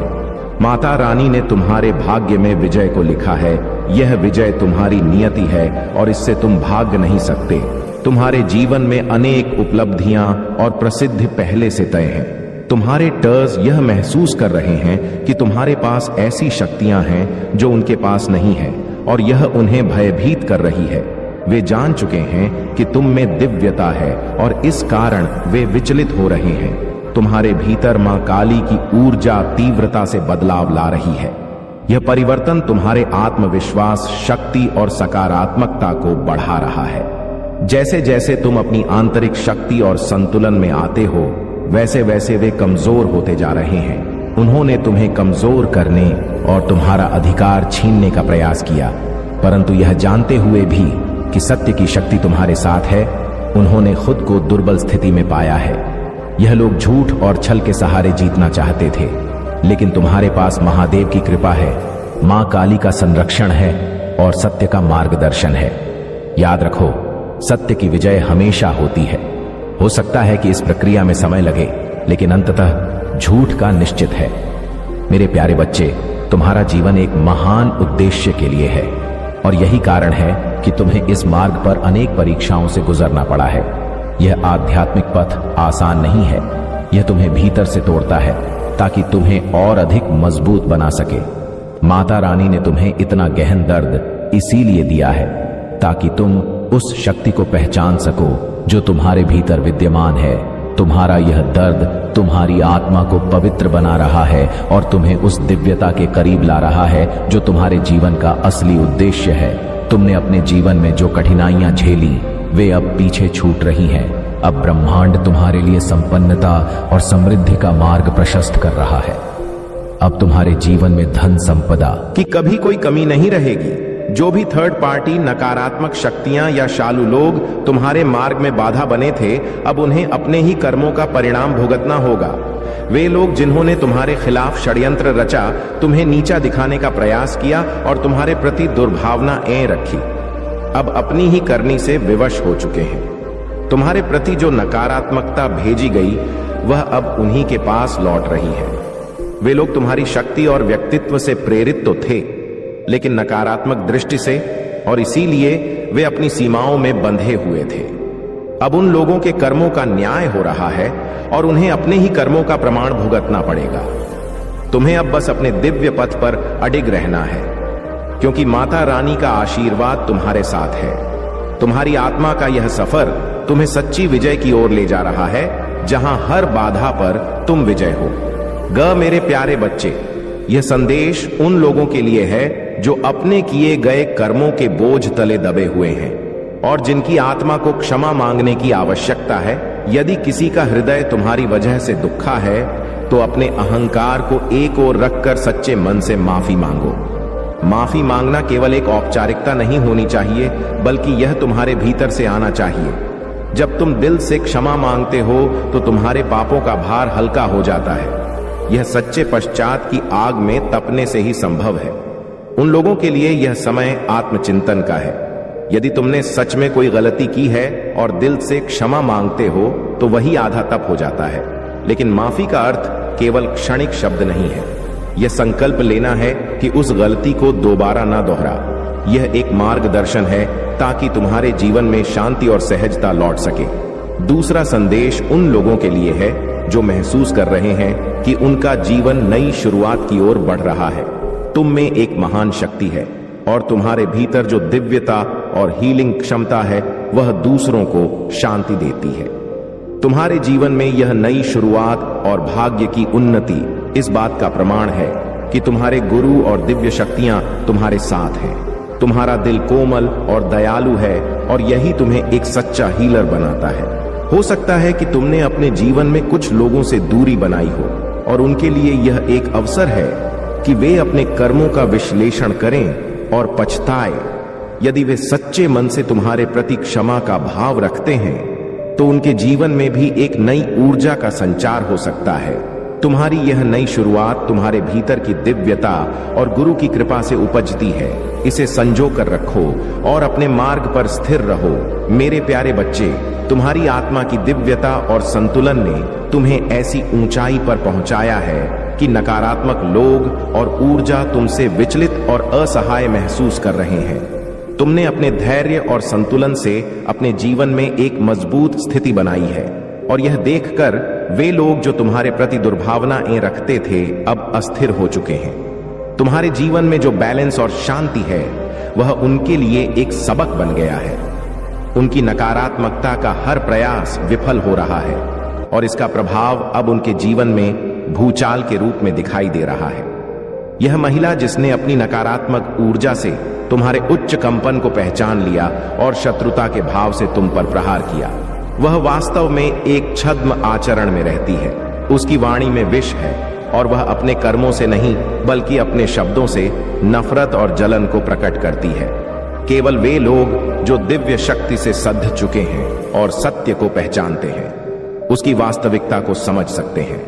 माता रानी ने तुम्हारे भाग्य में विजय को लिखा है। यह विजय तुम्हारी नियति है और इससे तुम भाग नहीं सकते। तुम्हारे जीवन में अनेक उपलब्धियां और प्रसिद्धि पहले से तय हैं। तुम्हारे टर्स यह महसूस कर रहे हैं कि तुम्हारे पास ऐसी शक्तियां हैं जो उनके पास नहीं है और यह उन्हें भयभीत कर रही है। वे जान चुके हैं कि तुम में दिव्यता है और इस कारण वे विचलित हो रहे हैं। तुम्हारे भीतर मां काली की ऊर्जा तीव्रता से बदलाव ला रही है। यह परिवर्तन तुम्हारे आत्मविश्वास, शक्ति और सकारात्मकता को बढ़ा रहा है। जैसे जैसे तुम अपनी आंतरिक शक्ति और संतुलन में आते हो, वैसे वैसे वे कमजोर होते जा रहे हैं। उन्होंने तुम्हें कमजोर करने और तुम्हारा अधिकार छीनने का प्रयास किया, परंतु यह जानते हुए भी कि सत्य की शक्ति तुम्हारे साथ है, उन्होंने खुद को दुर्बल स्थिति में पाया है। यह लोग झूठ और छल के सहारे जीतना चाहते थे, लेकिन तुम्हारे पास महादेव की कृपा है, मां काली का संरक्षण है और सत्य का मार्गदर्शन है। याद रखो, सत्य की विजय हमेशा होती है। हो सकता है कि इस प्रक्रिया में समय लगे, लेकिन अंततः झूठ का निश्चित है। मेरे प्यारे बच्चे, तुम्हारा जीवन एक महान उद्देश्य के लिए है और यही कारण है कि तुम्हें इस मार्ग पर अनेक परीक्षाओं से गुजरना पड़ा है। यह आध्यात्मिक पथ आसान नहीं है। यह तुम्हें भीतर से तोड़ता है ताकि तुम्हें और अधिक मजबूत बना सके। माता रानी ने तुम्हें इतना गहन दर्द इसीलिए दिया है ताकि तुम उस शक्ति को पहचान सको जो तुम्हारे भीतर विद्यमान है। तुम्हारा यह दर्द तुम्हारी आत्मा को पवित्र बना रहा है और तुम्हें उस दिव्यता के करीब ला रहा है जो तुम्हारे जीवन का असली उद्देश्य है। तुमने अपने जीवन में जो कठिनाइयां झेली, वे अब पीछे छूट रही हैं। अब ब्रह्मांड तुम्हारे लिए संपन्नता और समृद्धि का मार्ग प्रशस्त कर रहा है। अब तुम्हारे जीवन में धन संपदा की कभी कोई कमी नहीं रहेगी। जो भी थर्ड पार्टी नकारात्मक शक्तियां या शालू लोग तुम्हारे मार्ग में बाधा बने थे, अब उन्हें अपने ही कर्मों का परिणाम भुगतना होगा। वे लोग जिन्होंने तुम्हारे खिलाफ षड्यंत्र रचा, तुम्हें नीचा दिखाने का प्रयास किया और तुम्हारे प्रति दुर्भावनाएं रखी, अब अपनी ही करनी से विवश हो चुके हैं। तुम्हारे प्रति जो नकारात्मकता भेजी गई वह अब उन्हीं के पास लौट रही है। वे लोग तुम्हारी शक्ति और व्यक्तित्व से प्रेरित तो थे, लेकिन नकारात्मक दृष्टि से, और इसीलिए वे अपनी सीमाओं में बंधे हुए थे। अब उन लोगों के कर्मों का न्याय हो रहा है और उन्हें अपने ही कर्मों का प्रमाण भुगतना पड़ेगा। तुम्हें अब बस अपने दिव्य पथ पर अडिग रहना है, क्योंकि माता रानी का आशीर्वाद तुम्हारे साथ है। तुम्हारी आत्मा का यह सफर तुम्हें सच्ची विजय की ओर ले जा रहा है, जहां हर बाधा पर तुम विजय हो। मेरे प्यारे बच्चे, यह संदेश उन लोगों के लिए है जो अपने किए गए कर्मों के बोझ तले दबे हुए हैं और जिनकी आत्मा को क्षमा मांगने की आवश्यकता है। यदि किसी का हृदय तुम्हारी वजह से दुखा है, तो अपने अहंकार को एक ओर रखकर सच्चे मन से माफी मांगो। माफी मांगना केवल एक औपचारिकता नहीं होनी चाहिए, बल्कि यह तुम्हारे भीतर से आना चाहिए। जब तुम दिल से क्षमा मांगते हो तो तुम्हारे पापों का भार हल्का हो जाता है। यह सच्चे पश्चात की आग में तपने से ही संभव है। उन लोगों के लिए यह समय आत्मचिंतन का है। यदि तुमने सच में कोई गलती की है और दिल से क्षमा मांगते हो, तो वही आधा तप हो जाता है। लेकिन माफी का अर्थ केवल क्षणिक शब्द नहीं है। यह संकल्प लेना है कि उस गलती को दोबारा ना दोहरा। यह एक मार्गदर्शन है ताकि तुम्हारे जीवन में शांति और सहजता लौट सके। दूसरा संदेश उन लोगों के लिए है जो महसूस कर रहे हैं कि उनका जीवन नई शुरुआत की ओर बढ़ रहा है। तुम में एक महान शक्ति है और तुम्हारे भीतर जो दिव्यता और हीलिंग क्षमता है, वह दूसरों को शांति देती है। तुम्हारे जीवन में यह नई शुरुआत और भाग्य की उन्नति इस बात का प्रमाण है कि तुम्हारे गुरु और दिव्य शक्तियां तुम्हारे साथ हैं। तुम्हारा दिल कोमल और दयालु है और यही तुम्हें एक सच्चा हीलर बनाता है। हो सकता है कि तुमने अपने जीवन में कुछ लोगों से दूरी बनाई हो और उनके लिए यह एक अवसर है कि वे अपने कर्मों का विश्लेषण करें और पछताएं। यदि वे सच्चे मन से तुम्हारे प्रति क्षमा का भाव रखते हैं, तो उनके जीवन में भी एक नई ऊर्जा का संचार हो सकता है। तुम्हारी यह नई शुरुआत तुम्हारे भीतर की दिव्यता और गुरु की कृपा से उपजती है। इसे संजो कर रखो और अपने मार्ग पर स्थिर रहो। मेरे प्यारे बच्चे, तुम्हारी आत्मा की दिव्यता और संतुलन ने तुम्हें ऐसी ऊंचाई पर पहुंचाया है कि नकारात्मक लोग और ऊर्जा तुमसे विचलित और असहाय महसूस कर रहे हैं। तुमने अपने धैर्य और संतुलन से अपने जीवन में एक मजबूत स्थिति बनाई है और यह देखकर वे लोग जो तुम्हारे प्रति दुर्भावनाएं रखते थे, अब अस्थिर हो चुके हैं। तुम्हारे जीवन में जो बैलेंस और शांति है, वह उनके लिए एक सबक बन गया है। उनकी नकारात्मकता का हर प्रयास विफल हो रहा है और इसका प्रभाव अब उनके जीवन में भूचाल के रूप में दिखाई दे रहा है। यह महिला जिसने अपनी नकारात्मक ऊर्जा से तुम्हारे उच्च कंपन को पहचान लिया और शत्रुता के भाव से तुम पर प्रहार किया, वह वास्तव में एक छद्म आचरण में रहती है। उसकी वाणी में विष है और वह अपने कर्मों से नहीं, बल्कि अपने शब्दों से नफरत और जलन को प्रकट करती है। केवल वे लोग जो दिव्य शक्ति से सध चुके हैं और सत्य को पहचानते हैं, उसकी वास्तविकता को समझ सकते हैं।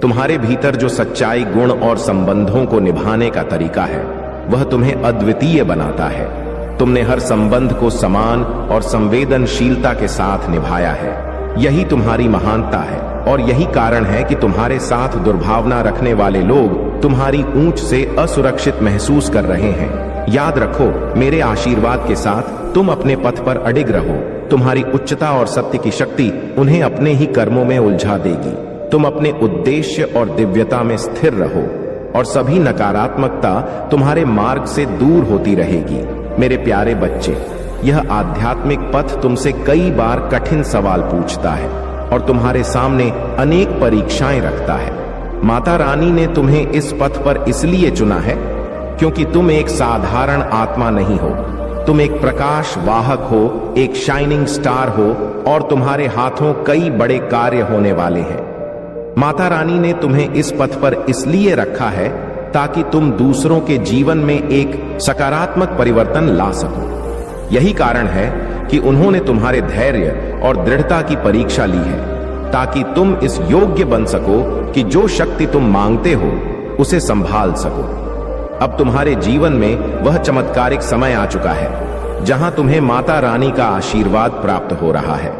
तुम्हारे भीतर जो सच्चाई, गुण और संबंधों को निभाने का तरीका है, वह तुम्हें अद्वितीय बनाता है। तुमने हर संबंध को समान और संवेदनशीलता के साथ निभाया है। यही तुम्हारी महानता है और यही कारण है कि तुम्हारे साथ दुर्भावना रखने वाले लोग तुम्हारी ऊंच से असुरक्षित महसूस कर रहे हैं। याद रखो, मेरे आशीर्वाद के साथ तुम अपने पथ पर अडिग रहो। तुम्हारी उच्चता और सत्य की शक्ति उन्हें अपने ही कर्मों में उलझा देगी। तुम अपने उद्देश्य और दिव्यता में स्थिर रहो और सभी नकारात्मकता तुम्हारे मार्ग से दूर होती रहेगी। मेरे प्यारे बच्चे, यह आध्यात्मिक पथ तुमसे कई बार कठिन सवाल पूछता है और तुम्हारे सामने अनेक परीक्षाएं रखता है। माता रानी ने तुम्हें इस पथ पर इसलिए चुना है क्योंकि तुम एक साधारण आत्मा नहीं हो। तुम एक प्रकाश वाहक हो, एक शाइनिंग स्टार हो और तुम्हारे हाथों कई बड़े कार्य होने वाले हैं। माता रानी ने तुम्हें इस पथ पर इसलिए रखा है ताकि तुम दूसरों के जीवन में एक सकारात्मक परिवर्तन ला सको। यही कारण है कि उन्होंने तुम्हारे धैर्य और दृढ़ता की परीक्षा ली है, ताकि तुम इस योग्य बन सको कि जो शक्ति तुम मांगते हो उसे संभाल सको। अब तुम्हारे जीवन में वह चमत्कारिक समय आ चुका है जहां तुम्हें माता रानी का आशीर्वाद प्राप्त हो रहा है।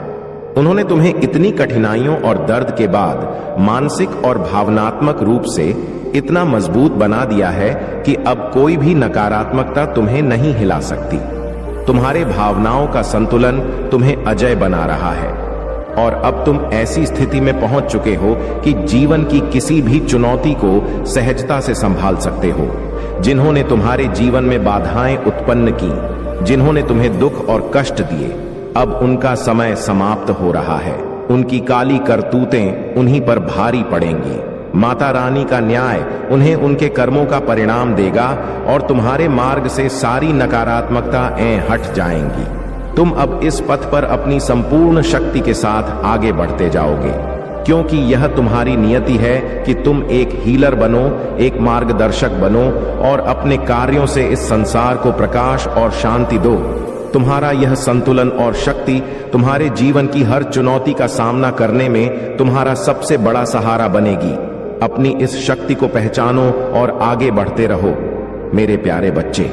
उन्होंने तुम्हें इतनी कठिनाइयों और दर्द के बाद मानसिक और भावनात्मक रूप से इतना मजबूत बना दिया है कि अब कोई भी नकारात्मकता तुम्हें नहीं हिला सकती। तुम्हारे भावनाओं का संतुलन तुम्हें अजय बना रहा है और अब तुम ऐसी स्थिति में पहुंच चुके हो कि जीवन की किसी भी चुनौती को सहजता से संभाल सकते हो। जिन्होंने तुम्हारे जीवन में बाधाएं उत्पन्न की, जिन्होंने तुम्हें दुख और कष्ट दिए, अब उनका समय समाप्त हो रहा है। उनकी काली करतूतें उन्हीं पर भारी पड़ेंगी। माता रानी का न्याय उन्हें उनके कर्मों का परिणाम देगा और तुम्हारे मार्ग से सारी नकारात्मकताएं हट जाएंगी। तुम अब इस पथ पर अपनी संपूर्ण शक्ति के साथ आगे बढ़ते जाओगे, क्योंकि यह तुम्हारी नियति है कि तुम एक हीलर बनो, एक मार्गदर्शक बनो और अपने कार्यों से इस संसार को प्रकाश और शांति दो। तुम्हारा यह संतुलन और शक्ति तुम्हारे जीवन की हर चुनौती का सामना करने में तुम्हारा सबसे बड़ा सहारा बनेगी। अपनी इस शक्ति को पहचानो और आगे बढ़ते रहो। मेरे प्यारे बच्चे,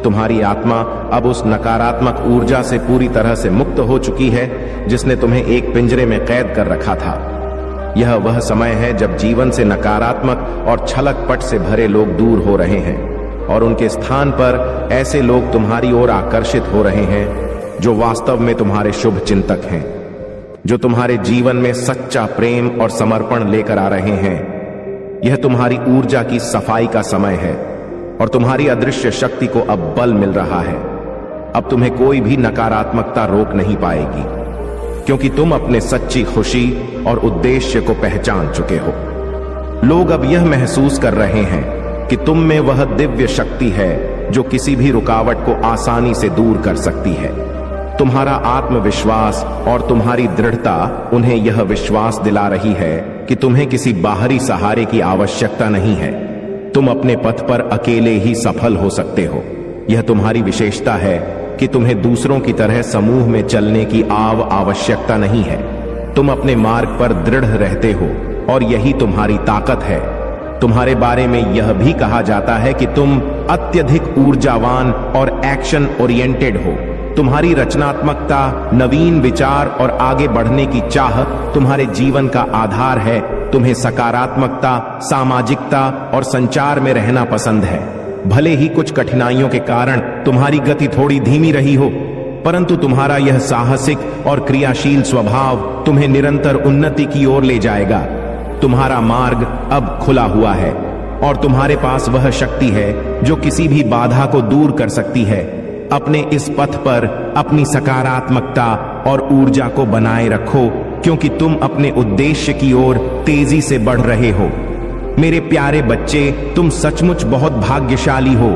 तुम्हारी आत्मा अब उस नकारात्मक ऊर्जा से पूरी तरह से मुक्त हो चुकी है जिसने तुम्हें एक पिंजरे में कैद कर रखा था। यह वह समय है जब जीवन से नकारात्मक और छलकपट से भरे लोग दूर हो रहे हैं और उनके स्थान पर ऐसे लोग तुम्हारी ओर आकर्षित हो रहे हैं जो वास्तव में तुम्हारे शुभ चिंतक हैं, जो तुम्हारे जीवन में सच्चा प्रेम और समर्पण लेकर आ रहे हैं। यह तुम्हारी ऊर्जा की सफाई का समय है और तुम्हारी अदृश्य शक्ति को अब बल मिल रहा है। अब तुम्हें कोई भी नकारात्मकता रोक नहीं पाएगी, क्योंकि तुम अपने सच्ची खुशी और उद्देश्य को पहचान चुके हो। लोग अब यह महसूस कर रहे हैं कि तुम में वह दिव्य शक्ति है जो किसी भी रुकावट को आसानी से दूर कर सकती है। तुम्हारा आत्मविश्वास और तुम्हारी दृढ़ता उन्हें यह विश्वास दिला रही है कि तुम्हें किसी बाहरी सहारे की आवश्यकता नहीं है। तुम अपने पथ पर अकेले ही सफल हो सकते हो। यह तुम्हारी विशेषता है कि तुम्हें दूसरों की तरह समूह में चलने की आवश्यकता नहीं है। तुम अपने मार्ग पर दृढ़ रहते हो और यही तुम्हारी ताकत है। तुम्हारे बारे में यह भी कहा जाता है कि तुम अत्यधिक ऊर्जावान और एक्शन ओरिएंटेड हो। तुम्हारी रचनात्मकता, नवीन विचार और आगे बढ़ने की चाह तुम्हारे जीवन का आधार है। तुम्हें सकारात्मकता, सामाजिकता और संचार में रहना पसंद है। भले ही कुछ कठिनाइयों के कारण तुम्हारी गति थोड़ी धीमी रही हो, परंतु तुम्हारा यह साहसिक और क्रियाशील स्वभाव तुम्हें निरंतर उन्नति की ओर ले जाएगा। तुम्हारा मार्ग अब खुला हुआ है और तुम्हारे पास वह शक्ति है जो किसी भी बाधा को दूर कर सकती है। अपने इस पथ पर अपनी सकारात्मकता और ऊर्जा को बनाए रखो, क्योंकि तुम अपने उद्देश्य की ओर तेजी से बढ़ रहे हो। मेरे प्यारे बच्चे, तुम सचमुच बहुत भाग्यशाली हो।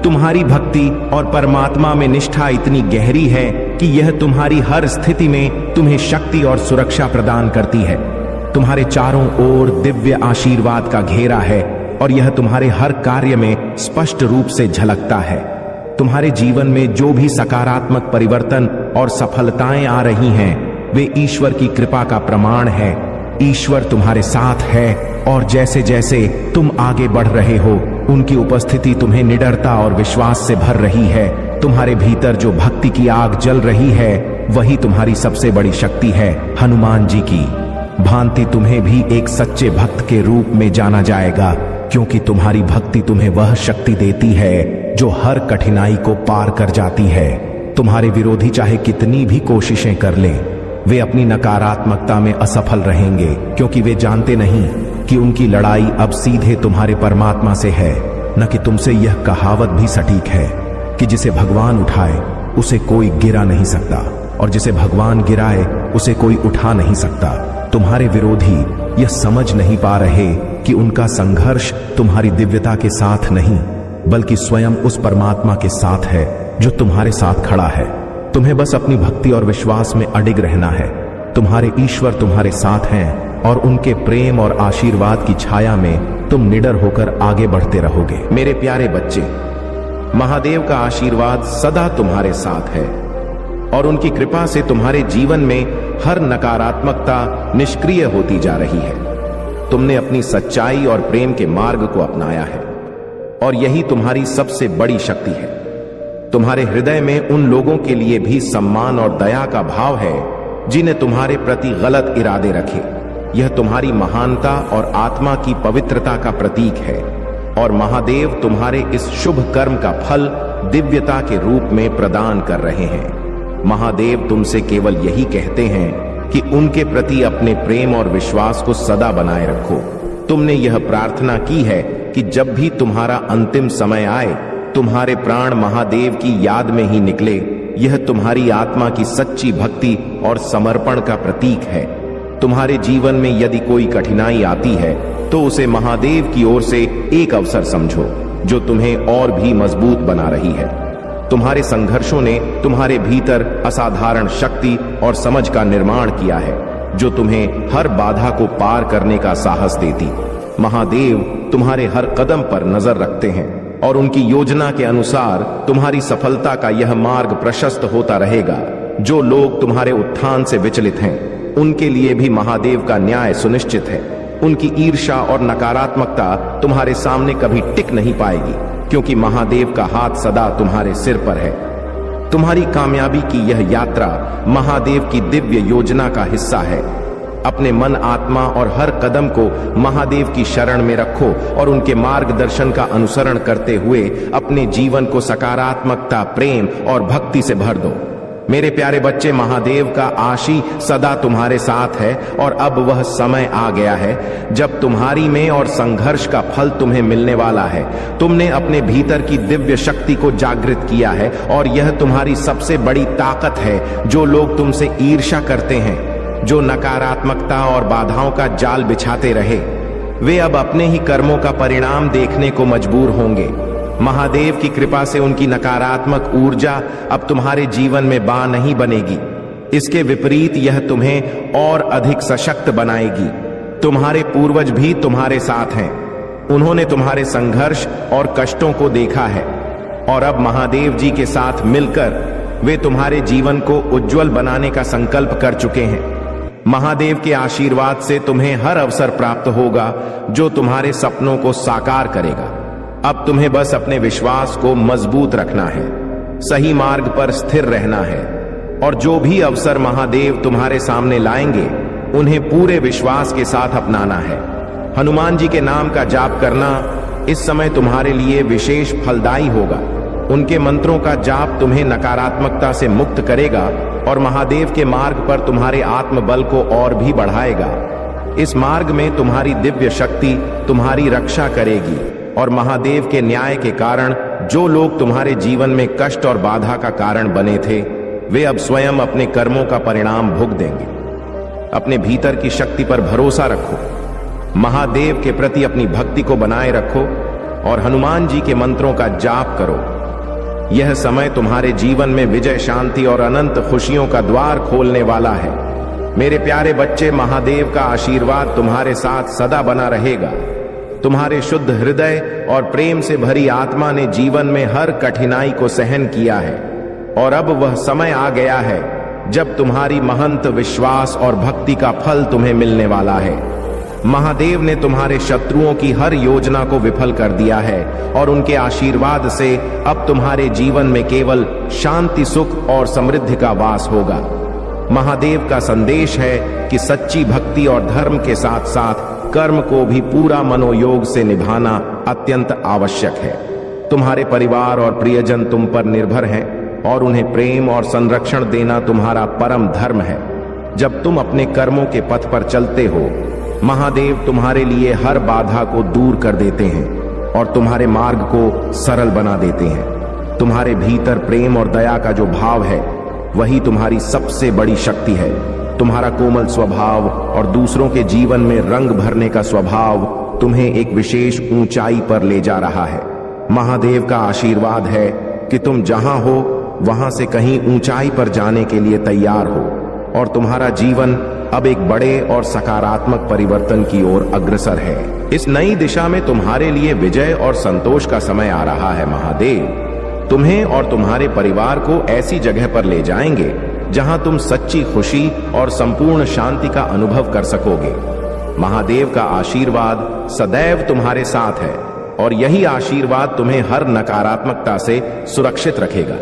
तुम्हारी भक्ति और परमात्मा में निष्ठा इतनी गहरी है कि यह तुम्हारी हर स्थिति में तुम्हें शक्ति और सुरक्षा प्रदान करती है। तुम्हारे चारों ओर दिव्य आशीर्वाद का घेरा है और यह तुम्हारे हर कार्य में स्पष्ट रूप से झलकता है। तुम्हारे जीवन में जो भी सकारात्मक परिवर्तन और सफलताएं आ रही हैं, वे ईश्वर की कृपा का प्रमाण है। ईश्वर तुम्हारे साथ है और जैसे जैसे तुम आगे बढ़ रहे हो, उनकी उपस्थिति तुम्हें निडरता और विश्वास से भर रही है। तुम्हारे भीतर जो भक्ति की आग जल रही है, वही तुम्हारी सबसे बड़ी शक्ति है। हनुमान जी की भांति तुम्हें भी एक सच्चे भक्त के रूप में जाना जाएगा, क्योंकि तुम्हारी भक्ति तुम्हें वह शक्ति देती है जो हर कठिनाई को पार कर जाती है। तुम्हारे विरोधी चाहे कितनी भी कोशिशें कर लें, वे अपनी नकारात्मकता में असफल रहेंगे, क्योंकि वे जानते नहीं कि उनकी लड़ाई अब सीधे तुम्हारे परमात्मा से है, न कि तुमसे। यह कहावत भी सटीक है कि जिसे भगवान उठाए उसे कोई गिरा नहीं सकता, और जिसे भगवान गिराए उसे कोई उठा नहीं सकता। तुम्हारे विरोधी यह समझ नहीं पा रहे कि उनका संघर्ष तुम्हारी दिव्यता के साथ नहीं, बल्कि स्वयं उस परमात्मा के साथ है जो तुम्हारे साथ खड़ा है। तुम्हें बस अपनी भक्ति और विश्वास में अडिग रहना है। तुम्हारे ईश्वर तुम्हारे साथ हैं और उनके प्रेम और आशीर्वाद की छाया में तुम निडर होकर आगे बढ़ते रहोगे। मेरे प्यारे बच्चे, महादेव का आशीर्वाद सदा तुम्हारे साथ है और उनकी कृपा से तुम्हारे जीवन में हर नकारात्मकता निष्क्रिय होती जा रही है। तुमने अपनी सच्चाई और प्रेम के मार्ग को अपनाया है और यही तुम्हारी सबसे बड़ी शक्ति है। तुम्हारे हृदय में उन लोगों के लिए भी सम्मान और दया का भाव है जिन्हें तुम्हारे प्रति गलत इरादे रखे। यह तुम्हारी महानता और आत्मा की पवित्रता का प्रतीक है और महादेव तुम्हारे इस शुभ कर्म का फल दिव्यता के रूप में प्रदान कर रहे हैं। महादेव तुमसे केवल यही कहते हैं कि उनके प्रति अपने प्रेम और विश्वास को सदा बनाए रखो। तुमने यह प्रार्थना की है कि जब भी तुम्हारा अंतिम समय आए, तुम्हारे प्राण महादेव की याद में ही निकले। यह तुम्हारी आत्मा की सच्ची भक्ति और समर्पण का प्रतीक है। तुम्हारे जीवन में यदि कोई कठिनाई आती है तो उसे महादेव की ओर से एक अवसर समझो जो तुम्हें और भी मजबूत बना रही है। तुम्हारे संघर्षों ने तुम्हारे भीतर असाधारण शक्ति और समझ का निर्माण किया है जो तुम्हें हर बाधा को पार करने का साहस देती। महादेव तुम्हारे हर कदम पर नजर रखते हैं और उनकी योजना के अनुसार तुम्हारी सफलता का यह मार्ग प्रशस्त होता रहेगा। जो लोग तुम्हारे उत्थान से विचलित हैं उनके लिए भी महादेव का न्याय सुनिश्चित है। उनकी ईर्ष्या और नकारात्मकता तुम्हारे सामने कभी टिक नहीं पाएगी क्योंकि महादेव का हाथ सदा तुम्हारे सिर पर है। तुम्हारी कामयाबी की यह यात्रा महादेव की दिव्य योजना का हिस्सा है। अपने मन, आत्मा और हर कदम को महादेव की शरण में रखो और उनके मार्गदर्शन का अनुसरण करते हुए अपने जीवन को सकारात्मकता, प्रेम और भक्ति से भर दो। मेरे प्यारे बच्चे, महादेव का आशीष सदा तुम्हारे साथ है और अब वह समय आ गया है जब तुम्हारी में और संघर्ष का फल तुम्हें मिलने वाला है। तुमने अपने भीतर की दिव्य शक्ति को जागृत किया है और यह तुम्हारी सबसे बड़ी ताकत है। जो लोग तुमसे ईर्ष्या करते हैं, जो नकारात्मकता और बाधाओं का जाल बिछाते रहे, वे अब अपने ही कर्मों का परिणाम देखने को मजबूर होंगे। महादेव की कृपा से उनकी नकारात्मक ऊर्जा अब तुम्हारे जीवन में बाँ नहीं बनेगी। इसके विपरीत यह तुम्हें और अधिक सशक्त बनाएगी। तुम्हारे पूर्वज भी तुम्हारे साथ हैं। उन्होंने तुम्हारे संघर्ष और कष्टों को देखा है और अब महादेव जी के साथ मिलकर वे तुम्हारे जीवन को उज्जवल बनाने का संकल्प कर चुके हैं। महादेव के आशीर्वाद से तुम्हें हर अवसर प्राप्त होगा जो तुम्हारे सपनों को साकार करेगा। अब तुम्हें बस अपने विश्वास को मजबूत रखना है, सही मार्ग पर स्थिर रहना है और जो भी अवसर महादेव तुम्हारे सामने लाएंगे उन्हें पूरे विश्वास के साथ अपनाना है। हनुमान जी के नाम का जाप करना इस समय तुम्हारे लिए विशेष फलदायी होगा। उनके मंत्रों का जाप तुम्हें नकारात्मकता से मुक्त करेगा और महादेव के मार्ग पर तुम्हारे आत्मबल को और भी बढ़ाएगा। इस मार्ग में तुम्हारी दिव्य शक्ति तुम्हारी रक्षा करेगी और महादेव के न्याय के कारण जो लोग तुम्हारे जीवन में कष्ट और बाधा का कारण बने थे, वे अब स्वयं अपने कर्मों का परिणाम भुग देंगे। अपने भीतर की शक्ति पर भरोसा रखो, महादेव के प्रति अपनी भक्ति को बनाए रखो और हनुमान जी के मंत्रों का जाप करो। यह समय तुम्हारे जीवन में विजय, शांति और अनंत खुशियों का द्वार खोलने वाला है। मेरे प्यारे बच्चे, महादेव का आशीर्वाद तुम्हारे साथ सदा बना रहेगा। तुम्हारे शुद्ध हृदय और प्रेम से भरी आत्मा ने जीवन में हर कठिनाई को सहन किया है और अब वह समय आ गया है जब तुम्हारी महंत विश्वास और भक्ति का फल तुम्हें मिलने वाला है। महादेव ने तुम्हारे शत्रुओं की हर योजना को विफल कर दिया है और उनके आशीर्वाद से अब तुम्हारे जीवन में केवल शांति, सुख और समृद्धि का वास होगा। महादेव का संदेश है कि सच्ची भक्ति और धर्म के साथ साथ कर्म को भी पूरा मनोयोग से निभाना अत्यंत आवश्यक है। तुम्हारे परिवार और प्रियजन तुम पर निर्भर हैं और उन्हें प्रेम और संरक्षण देना तुम्हारा परम धर्म है। जब तुम अपने कर्मों के पथ पर चलते हो, महादेव तुम्हारे लिए हर बाधा को दूर कर देते हैं और तुम्हारे मार्ग को सरल बना देते हैं। तुम्हारे भीतर प्रेम और दया का जो भाव है, वही तुम्हारी सबसे बड़ी शक्ति है। तुम्हारा कोमल स्वभाव और दूसरों के जीवन में रंग भरने का स्वभाव तुम्हें एक विशेष ऊंचाई पर ले जा रहा है। महादेव का आशीर्वाद है कि तुम जहां हो वहां से कहीं ऊंचाई पर जाने के लिए तैयार हो और तुम्हारा जीवन अब एक बड़े और सकारात्मक परिवर्तन की ओर अग्रसर है। इस नई दिशा में तुम्हारे लिए विजय और संतोष का समय आ रहा है। महादेव तुम्हें और तुम्हारे परिवार को ऐसी जगह पर ले जाएंगे जहां तुम सच्ची खुशी और संपूर्ण शांति का अनुभव कर सकोगे। महादेव का आशीर्वाद सदैव तुम्हारे साथ है और यही आशीर्वाद तुम्हें हर नकारात्मकता से सुरक्षित रखेगा।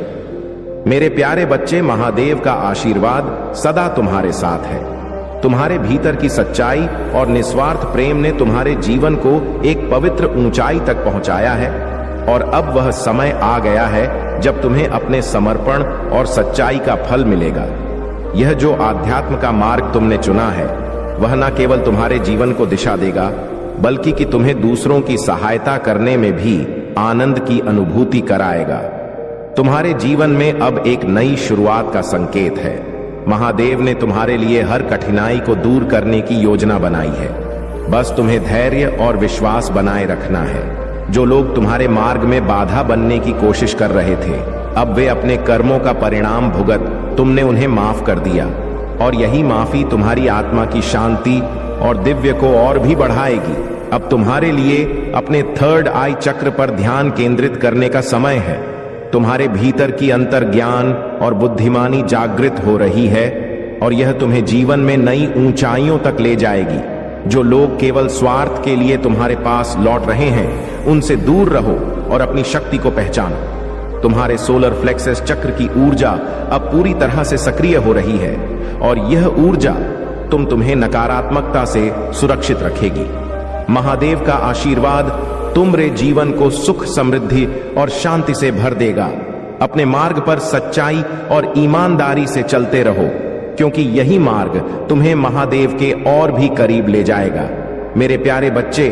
मेरे प्यारे बच्चे, महादेव का आशीर्वाद सदा तुम्हारे साथ है। तुम्हारे भीतर की सच्चाई और निस्वार्थ प्रेम ने तुम्हारे जीवन को एक पवित्र ऊंचाई तक पहुंचाया है और अब वह समय आ गया है जब तुम्हें अपने समर्पण और सच्चाई का फल मिलेगा। यह जो आध्यात्म का मार्ग तुमने चुना है वह न केवल तुम्हारे जीवन को दिशा देगा बल्कि कि तुम्हें दूसरों की सहायता करने में भी आनंद की अनुभूति कराएगा। तुम्हारे जीवन में अब एक नई शुरुआत का संकेत है। महादेव ने तुम्हारे लिए हर कठिनाई को दूर करने की योजना बनाई है। बस तुम्हें धैर्य और विश्वास बनाए रखना है। जो लोग तुम्हारे मार्ग में बाधा बनने की कोशिश कर रहे थे, अब वे अपने कर्मों का परिणाम भुगत तुमने उन्हें माफ कर दिया और यही माफी तुम्हारी आत्मा की शांति और दिव्य को और भी बढ़ाएगी। अब तुम्हारे लिए अपने थर्ड आई चक्र पर ध्यान केंद्रित करने का समय है। तुम्हारे भीतर की अंतर ज्ञान और बुद्धिमानी जागृत हो रही है और यह तुम्हें जीवन में नई ऊंचाइयों तक ले जाएगी। जो लोग केवल स्वार्थ के लिए तुम्हारे पास लौट रहे हैं, उनसे दूर रहो और अपनी शक्ति को पहचानो। तुम्हारे सोलर फ्लेक्सस चक्र की ऊर्जा अब पूरी तरह से सक्रिय हो रही है और यह ऊर्जा तुम्हें नकारात्मकता से सुरक्षित रखेगी। महादेव का आशीर्वाद तुम्हारे जीवन को सुख, समृद्धि और शांति से भर देगा। अपने मार्ग पर सच्चाई और ईमानदारी से चलते रहो, क्योंकि यही मार्ग तुम्हें महादेव के और भी करीब ले जाएगा। मेरे प्यारे बच्चे,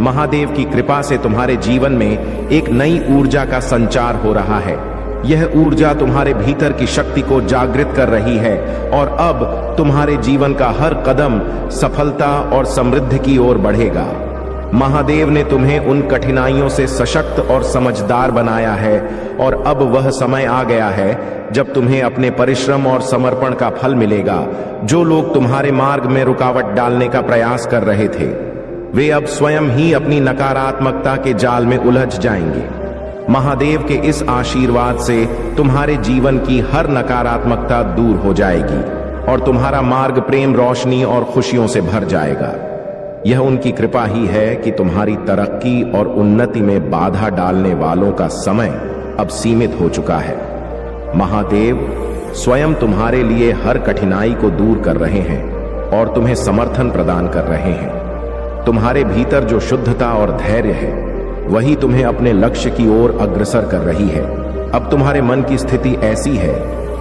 महादेव की कृपा से तुम्हारे जीवन में एक नई ऊर्जा का संचार हो रहा है। यह ऊर्जा तुम्हारे भीतर की शक्ति को जागृत कर रही है और अब तुम्हारे जीवन का हर कदम सफलता और समृद्धि की ओर बढ़ेगा। महादेव ने तुम्हें उन कठिनाइयों से सशक्त और समझदार बनाया है और अब वह समय आ गया है जब तुम्हें अपने परिश्रम और समर्पण का फल मिलेगा। जो लोग तुम्हारे मार्ग में रुकावट डालने का प्रयास कर रहे थे, वे अब स्वयं ही अपनी नकारात्मकता के जाल में उलझ जाएंगे। महादेव के इस आशीर्वाद से तुम्हारे जीवन की हर नकारात्मकता दूर हो जाएगी और तुम्हारा मार्ग प्रेम, रोशनी और खुशियों से भर जाएगा। यह उनकी कृपा ही है कि तुम्हारी तरक्की और उन्नति में बाधा डालने वालों का समय अब सीमित हो चुका है। महादेव स्वयं तुम्हारे लिए हर कठिनाई को दूर कर रहे हैं और तुम्हें समर्थन प्रदान कर रहे हैं। तुम्हारे भीतर जो शुद्धता और धैर्य है, वही तुम्हें अपने लक्ष्य की ओर अग्रसर कर रही है। अब तुम्हारे मन की स्थिति ऐसी है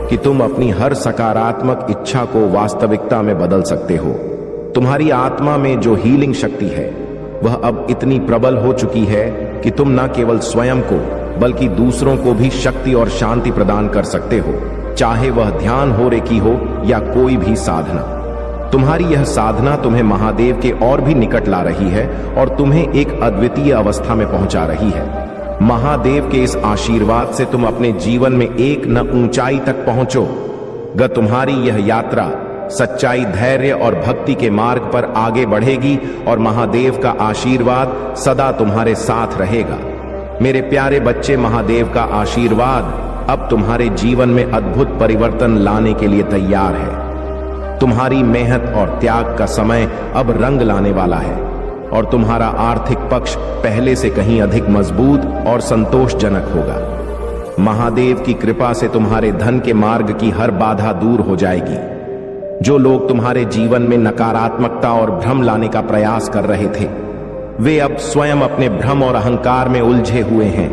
कि तुम अपनी हर सकारात्मक इच्छा को वास्तविकता में बदल सकते हो। तुम्हारी आत्मा में जो हीलिंग शक्ति है, वह अब इतनी प्रबल हो चुकी है कि तुम न केवल स्वयं को बल्कि दूसरों को भी शक्ति और शांति प्रदान कर सकते हो, चाहे वह ध्यान हो रेकी हो या कोई भी साधना। तुम्हारी यह साधना तुम्हें महादेव के और भी निकट ला रही है और तुम्हें एक अद्वितीय अवस्था में पहुंचा रही है। महादेव के इस आशीर्वाद से तुम अपने जीवन में एक न ऊंचाई तक पहुंचोगे। तुम्हारी यह यात्रा सच्चाई, धैर्य और भक्ति के मार्ग पर आगे बढ़ेगी और महादेव का आशीर्वाद सदा तुम्हारे साथ रहेगा। मेरे प्यारे बच्चे, महादेव का आशीर्वाद अब तुम्हारे जीवन में अद्भुत परिवर्तन लाने के लिए तैयार है। तुम्हारी मेहनत और त्याग का समय अब रंग लाने वाला है और तुम्हारा आर्थिक पक्ष पहले से कहीं अधिक मजबूत और संतोषजनक होगा। महादेव की कृपा से तुम्हारे धन के मार्ग की हर बाधा दूर हो जाएगी। जो लोग तुम्हारे जीवन में नकारात्मकता और भ्रम लाने का प्रयास कर रहे थे, वे अब स्वयं अपने भ्रम और अहंकार में उलझे हुए हैं।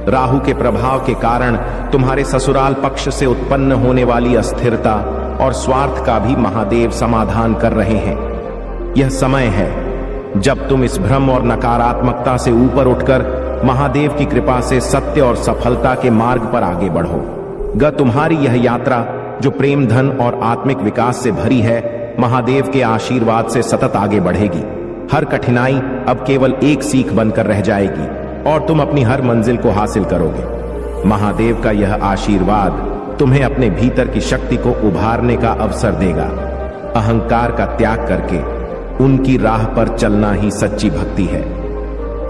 राहु के प्रभाव के कारण तुम्हारे ससुराल पक्ष से उत्पन्न होने वाली अस्थिरता और स्वार्थ का भी महादेव समाधान कर रहे हैं। यह समय है जब तुम इस भ्रम और नकारात्मकता से ऊपर उठकर महादेव की कृपा से सत्य और सफलता के मार्ग पर आगे बढ़ो। तुम्हारी यह यात्रा जो प्रेम, धन और आत्मिक विकास से भरी है, महादेव के आशीर्वाद से सतत आगे बढ़ेगी। हर कठिनाई अब केवल एक सीख बनकर रह जाएगी और तुम अपनी हर मंजिल को हासिल करोगे। महादेव का यह आशीर्वाद तुम्हें अपने भीतर की शक्ति को उभारने का अवसर देगा। अहंकार का त्याग करके उनकी राह पर चलना ही सच्ची भक्ति है।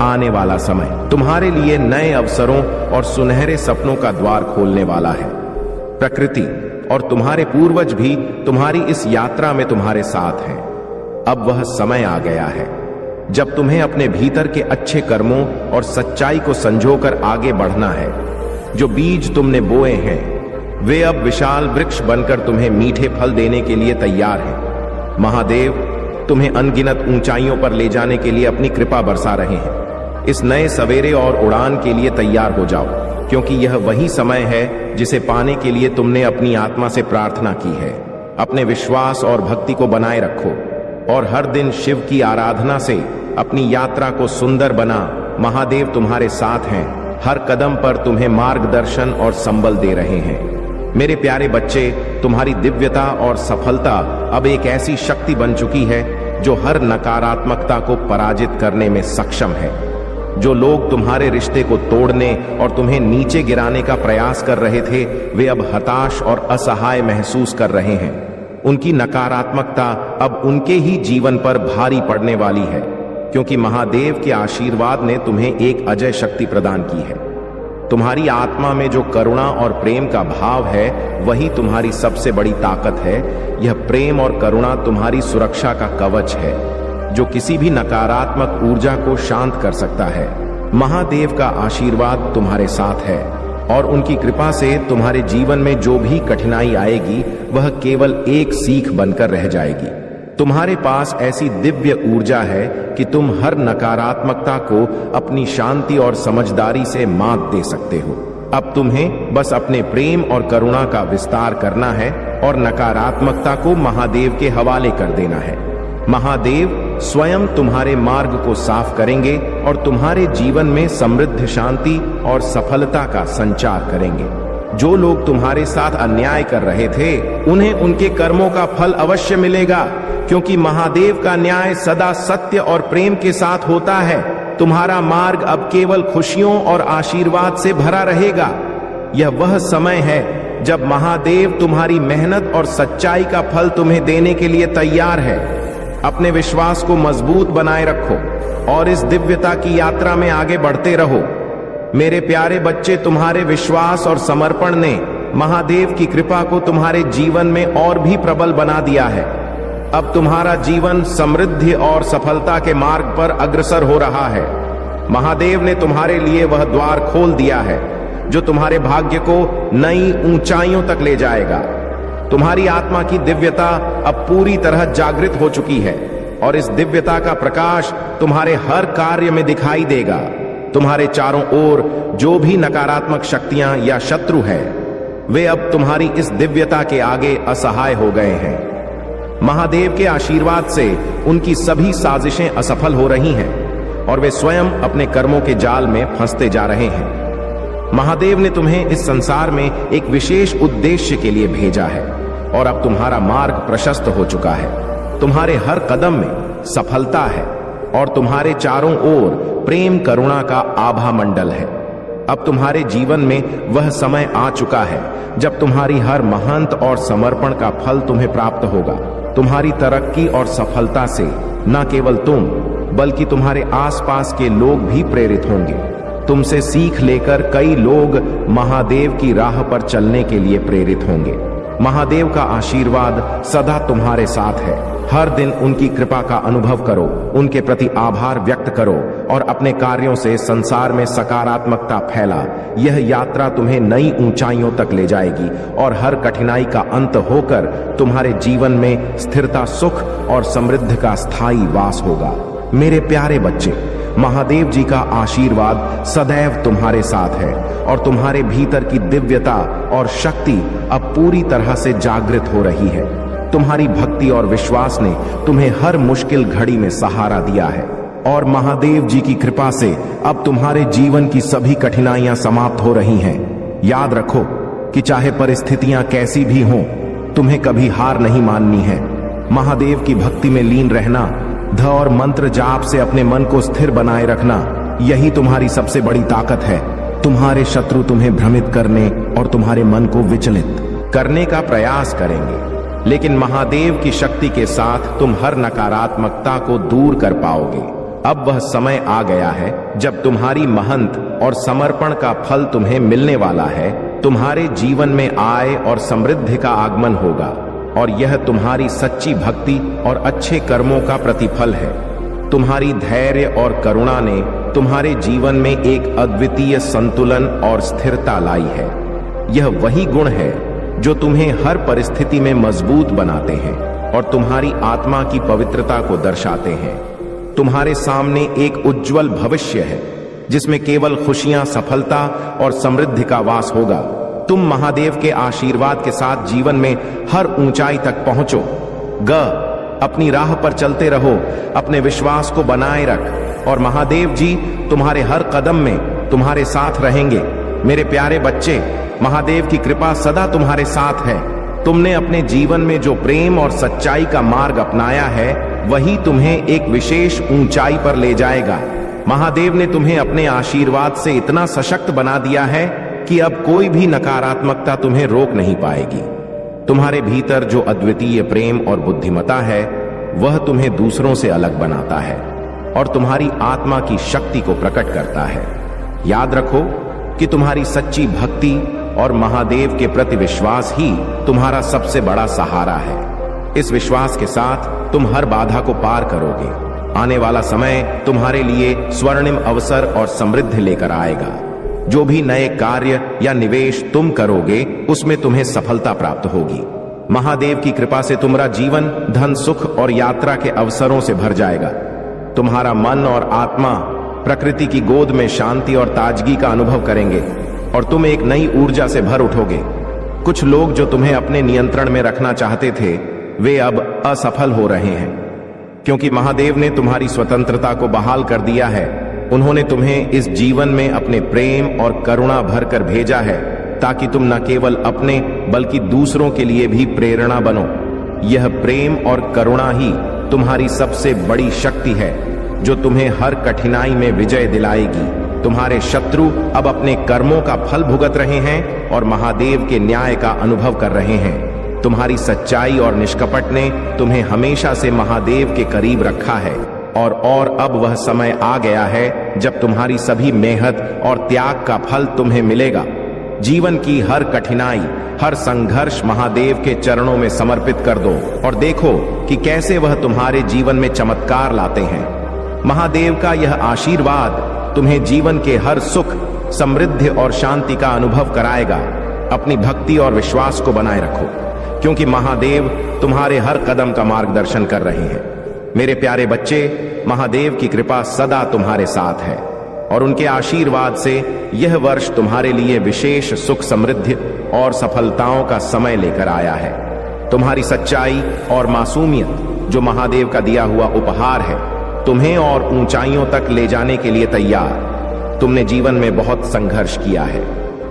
आने वाला समय तुम्हारे लिए नए अवसरों और सुनहरे सपनों का द्वार खोलने वाला है। प्रकृति और तुम्हारे पूर्वज भी तुम्हारी इस यात्रा में तुम्हारे साथ हैं। अब वह समय आ गया है जब तुम्हें अपने भीतर के अच्छे कर्मों और सच्चाई को संजोकर आगे बढ़ना है। जो बीज तुमने बोए हैं वे अब विशाल वृक्ष बनकर तुम्हें मीठे फल देने के लिए तैयार हैं। महादेव तुम्हें अनगिनत ऊंचाइयों पर ले जाने के लिए अपनी कृपा बरसा रहे हैं। इस नए सवेरे और उड़ान के लिए तैयार हो जाओ, क्योंकि यह वही समय है जिसे पाने के लिए तुमने अपनी आत्मा से प्रार्थना की है। अपने विश्वास और भक्ति को बनाए रखो और हर दिन शिव की आराधना से अपनी यात्रा को सुंदर बना। महादेव तुम्हारे साथ हैं, हर कदम पर तुम्हें मार्गदर्शन और संबल दे रहे हैं। मेरे प्यारे बच्चे, तुम्हारी दिव्यता और सफलता अब एक ऐसी शक्ति बन चुकी है जो हर नकारात्मकता को पराजित करने में सक्षम है। जो लोग तुम्हारे रिश्ते को तोड़ने और तुम्हें नीचे गिराने का प्रयास कर रहे थे, वे अब हताश और असहाय महसूस कर रहे हैं। उनकी नकारात्मकता अब उनके ही जीवन पर भारी पड़ने वाली है, क्योंकि महादेव के आशीर्वाद ने तुम्हें एक अजय शक्ति प्रदान की है। तुम्हारी आत्मा में जो करुणा और प्रेम का भाव है वही तुम्हारी सबसे बड़ी ताकत है। यह प्रेम और करुणा तुम्हारी सुरक्षा का कवच है जो किसी भी नकारात्मक ऊर्जा को शांत कर सकता है। महादेव का आशीर्वाद तुम्हारे साथ है और उनकी कृपा से तुम्हारे जीवन में जो भी कठिनाई आएगी वह केवल एक सीख बनकर रह जाएगी। तुम्हारे पास ऐसी दिव्य ऊर्जा है कि तुम हर नकारात्मकता को अपनी शांति और समझदारी से मात दे सकते हो। अब तुम्हें बस अपने प्रेम और करुणा का विस्तार करना है और नकारात्मकता को महादेव के हवाले कर देना है। महादेव स्वयं तुम्हारे मार्ग को साफ करेंगे और तुम्हारे जीवन में समृद्ध शांति और सफलता का संचार करेंगे। जो लोग तुम्हारे साथ अन्याय कर रहे थे उन्हें उनके कर्मों का फल अवश्य मिलेगा, क्योंकि महादेव का न्याय सदा सत्य और प्रेम के साथ होता है। तुम्हारा मार्ग अब केवल खुशियों और आशीर्वाद से भरा रहेगा। यह वह समय है जब महादेव तुम्हारी मेहनत और सच्चाई का फल तुम्हें देने के लिए तैयार है। अपने विश्वास को मजबूत बनाए रखो और इस दिव्यता की यात्रा में आगे बढ़ते रहो। मेरे प्यारे बच्चे, तुम्हारे विश्वास और समर्पण ने महादेव की कृपा को तुम्हारे जीवन में और भी प्रबल बना दिया है। अब तुम्हारा जीवन समृद्धि और सफलता के मार्ग पर अग्रसर हो रहा है। महादेव ने तुम्हारे लिए वह द्वार खोल दिया है जो तुम्हारे भाग्य को नई ऊंचाइयों तक ले जाएगा। तुम्हारी आत्मा की दिव्यता अब पूरी तरह जागृत हो चुकी है और इस दिव्यता का प्रकाश तुम्हारे हर कार्य में दिखाई देगा। तुम्हारे चारों ओर जो भी नकारात्मक शक्तियां या शत्रु हैं, वे अब तुम्हारी इस दिव्यता के आगे असहाय हो गए हैं। महादेव के आशीर्वाद से उनकी सभी साजिशें असफल हो रही हैं और वे स्वयं अपने कर्मों के जाल में फंसते जा रहे हैं। महादेव ने तुम्हें इस संसार में एक विशेष उद्देश्य के लिए भेजा है और अब तुम्हारा मार्ग प्रशस्त हो चुका है। तुम्हारे हर कदम में सफलता है और तुम्हारे चारों ओर प्रेम करुणा का आभा मंडल है। अब तुम्हारे जीवन में वह समय आ चुका है जब तुम्हारी हर मेहनत और समर्पण का फल तुम्हें प्राप्त होगा। तुम्हारी तरक्की और सफलता से न केवल तुम बल्कि तुम्हारे आसपास के लोग भी प्रेरित होंगे। तुमसे सीख लेकर कई लोग महादेव की राह पर चलने के लिए प्रेरित होंगे। महादेव का आशीर्वाद सदा तुम्हारे साथ है। हर दिन उनकी कृपा का अनुभव करो, उनके प्रति आभार व्यक्त करो और अपने कार्यों से संसार में सकारात्मकता फैला। यह यात्रा तुम्हें नई ऊंचाइयों तक ले जाएगी और हर कठिनाई का अंत होकर तुम्हारे जीवन में स्थिरता, सुख और समृद्धि का स्थायी वास होगा। मेरे प्यारे बच्चे, महादेव जी का आशीर्वाद सदैव तुम्हारे साथ है और तुम्हारे भीतर की दिव्यता और शक्ति अब पूरी तरह से जागृत हो रही है। तुम्हारी भक्ति और विश्वास ने तुम्हें हर मुश्किल घड़ी में सहारा दिया है और महादेव जी की कृपा से अब तुम्हारे जीवन की सभी कठिनाइयां समाप्त हो रही हैं। याद रखो कि चाहे परिस्थितियां कैसी भी हों, तुम्हें कभी हार नहीं माननी है। महादेव की भक्ति में लीन रहना, ध और मंत्र जाप से अपने मन को स्थिर बनाए रखना, यही तुम्हारी सबसे बड़ी ताकत है। तुम्हारे शत्रु तुम्हें भ्रमित करने और तुम्हारे मन को विचलित करने का प्रयास करेंगे, लेकिन महादेव की शक्ति के साथ तुम हर नकारात्मकता को दूर कर पाओगे। अब वह समय आ गया है जब तुम्हारी महंत और समर्पण का फल तुम्हें मिलने वाला है। तुम्हारे जीवन में आय और समृद्धि का आगमन होगा और यह तुम्हारी सच्ची भक्ति और अच्छे कर्मों का प्रतिफल है। तुम्हारी धैर्य और करुणा ने तुम्हारे जीवन में एक अद्वितीय संतुलन और स्थिरता लाई है। यह वही गुण है जो तुम्हें हर परिस्थिति में मजबूत बनाते हैं और तुम्हारी आत्मा की पवित्रता को दर्शाते हैं। तुम्हारे सामने एक उज्जवल भविष्य है जिसमें केवल खुशियां, सफलता और समृद्धि का वास होगा। तुम महादेव के आशीर्वाद के साथ जीवन में हर ऊंचाई तक पहुंचो। अपनी राह पर चलते रहो, अपने विश्वास को बनाए रख और महादेव जी तुम्हारे हर कदम में तुम्हारे साथ रहेंगे। मेरे प्यारे बच्चे, महादेव की कृपा सदा तुम्हारे साथ है। तुमने अपने जीवन में जो प्रेम और सच्चाई का मार्ग अपनाया है वही तुम्हें एक विशेष ऊंचाई पर ले जाएगा। महादेव ने तुम्हें अपने आशीर्वाद से इतना सशक्त बना दिया है कि अब कोई भी नकारात्मकता तुम्हें रोक नहीं पाएगी। तुम्हारे भीतर जो अद्वितीय प्रेम और बुद्धिमता है वह तुम्हें दूसरों से अलग बनाता है और तुम्हारी आत्मा की शक्ति को प्रकट करता है। याद रखो कि तुम्हारी सच्ची भक्ति और महादेव के प्रति विश्वास ही तुम्हारा सबसे बड़ा सहारा है। इस विश्वास के साथ तुम हर बाधा को पार करोगे। आने वाला समय तुम्हारे लिए स्वर्णिम अवसर और समृद्धि लेकर आएगा। जो भी नए कार्य या निवेश तुम करोगे उसमें तुम्हें सफलता प्राप्त होगी। महादेव की कृपा से तुम्हारा जीवन धन, सुख और यात्रा के अवसरों से भर जाएगा। तुम्हारा मन और आत्मा प्रकृति की गोद में शांति और ताजगी का अनुभव करेंगे और तुम एक नई ऊर्जा से भर उठोगे। कुछ लोग जो तुम्हें अपने नियंत्रण में रखना चाहते थे वे अब असफल हो रहे हैं, क्योंकि महादेव ने तुम्हारी स्वतंत्रता को बहाल कर दिया है। उन्होंने तुम्हें इस जीवन में अपने प्रेम और करुणा भरकर भेजा है ताकि तुम न केवल अपने बल्कि दूसरों के लिए भी प्रेरणा बनो। यह प्रेम और करुणा ही तुम्हारी सबसे बड़ी शक्ति है जो तुम्हें हर कठिनाई में विजय दिलाएगी। तुम्हारे शत्रु अब अपने कर्मों का फल भुगत रहे हैं और महादेव के न्याय का अनुभव कर रहे हैं। तुम्हारी सच्चाई और निष्कपट ने तुम्हें हमेशा से महादेव के करीब रखा है और अब वह समय आ गया है जब तुम्हारी सभी मेहनत और त्याग का फल तुम्हें मिलेगा। जीवन की हर कठिनाई, हर संघर्ष महादेव के चरणों में समर्पित कर दो और देखो कि कैसे वह तुम्हारे जीवन में चमत्कार लाते हैं। महादेव का यह आशीर्वाद तुम्हें जीवन के हर सुख, समृद्धि और शांति का अनुभव कराएगा। अपनी भक्ति और विश्वास को बनाए रखो, क्योंकि महादेव तुम्हारे हर कदम का मार्गदर्शन कर रहे हैं। मेरे प्यारे बच्चे, महादेव की कृपा सदा तुम्हारे साथ है और उनके आशीर्वाद से यह वर्ष तुम्हारे लिए विशेष सुख, समृद्धि और सफलताओं का समय लेकर आया है। तुम्हारी सच्चाई और मासूमियत जो महादेव का दिया हुआ उपहार है तुम्हें और ऊंचाइयों तक ले जाने के लिए तैयार। तुमने जीवन में बहुत संघर्ष किया है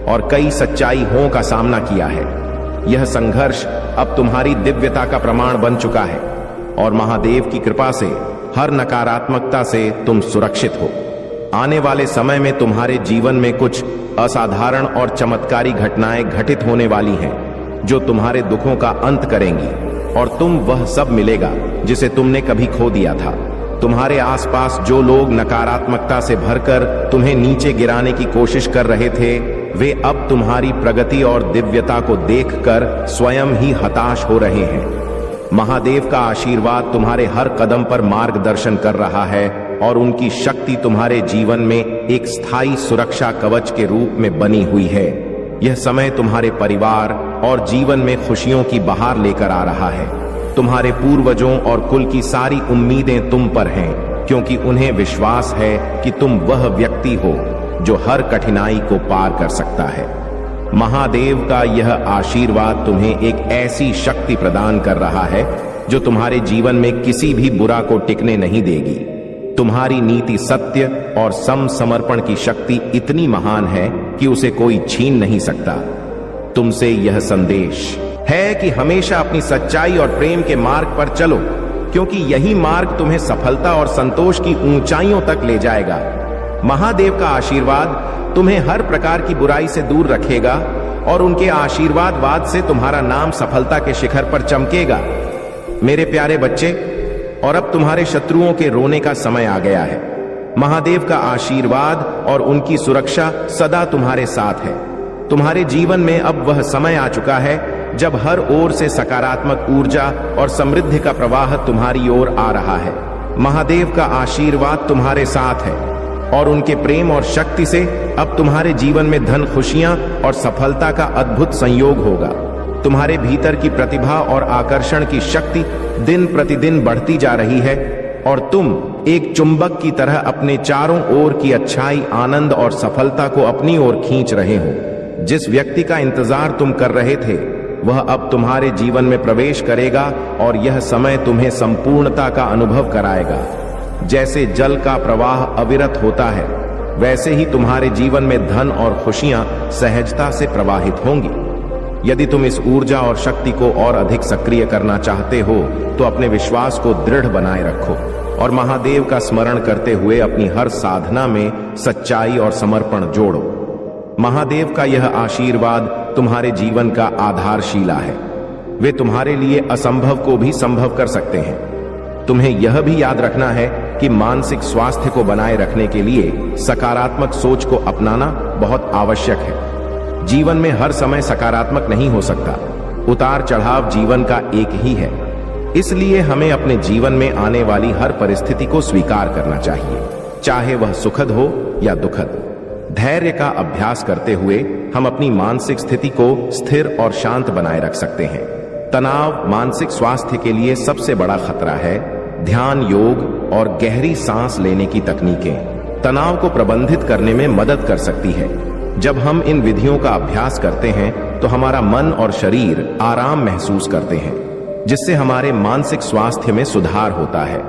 और कई सच्चाई हों का सामना किया है। यह संघर्ष अब तुम्हारी दिव्यता का प्रमाण बन चुका है और महादेव की कृपा से हर नकारात्मकता से तुम सुरक्षित हो। आने वाले समय में तुम्हारे जीवन में कुछ असाधारण और चमत्कारी घटनाएं घटित होने वाली हैं जो तुम्हारे दुखों का अंत करेंगी और तुम वह सब मिलेगा जिसे तुमने कभी खो दिया था। तुम्हारे आसपास जो लोग नकारात्मकता से भरकर तुम्हें नीचे गिराने की कोशिश कर रहे थे वे अब तुम्हारी प्रगति और दिव्यता को देखकर स्वयं ही हताश हो रहे हैं। महादेव का आशीर्वाद तुम्हारे हर कदम पर मार्गदर्शन कर रहा है और उनकी शक्ति तुम्हारे जीवन में एक स्थायी सुरक्षा कवच के रूप में बनी हुई है। यह समय तुम्हारे परिवार और जीवन में खुशियों की बहार लेकर आ रहा है। तुम्हारे पूर्वजों और कुल की सारी उम्मीदें तुम पर हैं, क्योंकि उन्हें विश्वास है कि तुम वह व्यक्ति हो जो हर कठिनाई को पार कर सकता है। महादेव का यह आशीर्वाद तुम्हें एक ऐसी शक्ति प्रदान कर रहा है जो तुम्हारे जीवन में किसी भी बुरा को टिकने नहीं देगी। तुम्हारी नीति, सत्य और समर्पण की शक्ति इतनी महान है कि उसे कोई छीन नहीं सकता। तुमसे यह संदेश है कि हमेशा अपनी सच्चाई और प्रेम के मार्ग पर चलो, क्योंकि यही मार्ग तुम्हें सफलता और संतोष की ऊंचाइयों तक ले जाएगा। महादेव का आशीर्वाद तुम्हें हर प्रकार की बुराई से दूर रखेगा और उनके आशीर्वाद से तुम्हारा नाम सफलता के शिखर पर चमकेगा। मेरे प्यारे बच्चे, और अब तुम्हारे शत्रुओं के रोने का समय आ गया है। महादेव का आशीर्वाद और उनकी सुरक्षा सदा तुम्हारे साथ है। तुम्हारे जीवन में अब वह समय आ चुका है जब हर ओर से सकारात्मक ऊर्जा और समृद्धि का प्रवाह तुम्हारी ओर आ रहा है। महादेव का आशीर्वाद तुम्हारे साथ है और उनके प्रेम और शक्ति से अब तुम्हारे जीवन में धन, खुशियां और सफलता का अद्भुत संयोग होगा। तुम्हारे भीतर की प्रतिभा और आकर्षण की शक्ति दिन प्रतिदिन बढ़ती जा रही है और तुम एक चुंबक की तरह अपने चारों ओर की अच्छाई, आनंद और सफलता को अपनी ओर खींच रहे हो। जिस व्यक्ति का इंतजार तुम कर रहे थे वह अब तुम्हारे जीवन में प्रवेश करेगा और यह समय तुम्हें संपूर्णता का अनुभव कराएगा। जैसे जल का प्रवाह अविरत होता है, वैसे ही तुम्हारे जीवन में धन और खुशियां सहजता से प्रवाहित होंगी। यदि तुम इस ऊर्जा और शक्ति को और अधिक सक्रिय करना चाहते हो तो अपने विश्वास को दृढ़ बनाए रखो और महादेव का स्मरण करते हुए अपनी हर साधना में सच्चाई और समर्पण जोड़ो। महादेव का यह आशीर्वाद तुम्हारे जीवन का आधारशिला है। वे तुम्हारे लिए असंभव को भी संभव कर सकते हैं। तुम्हें यह भी याद रखना है कि मानसिक स्वास्थ्य को बनाए रखने के लिए सकारात्मक सोच को अपनाना बहुत आवश्यक है। जीवन में हर समय सकारात्मक नहीं हो सकता। उतार चढ़ाव जीवन का एक ही है। इसलिए हमें अपने जीवन में आने वाली हर परिस्थिति को स्वीकार करना चाहिए, चाहे वह सुखद हो या दुखद। धैर्य का अभ्यास करते हुए हम अपनी मानसिक स्थिति को स्थिर और शांत बनाए रख सकते हैं। तनाव मानसिक स्वास्थ्य के लिए सबसे बड़ा खतरा है। ध्यान, योग और गहरी सांस लेने की तकनीकें तनाव को प्रबंधित करने में मदद कर सकती है। जब हम इन विधियों का अभ्यास करते हैं तो हमारा मन और शरीर आराम महसूस करते हैं, जिससे हमारे मानसिक स्वास्थ्य में सुधार होता है।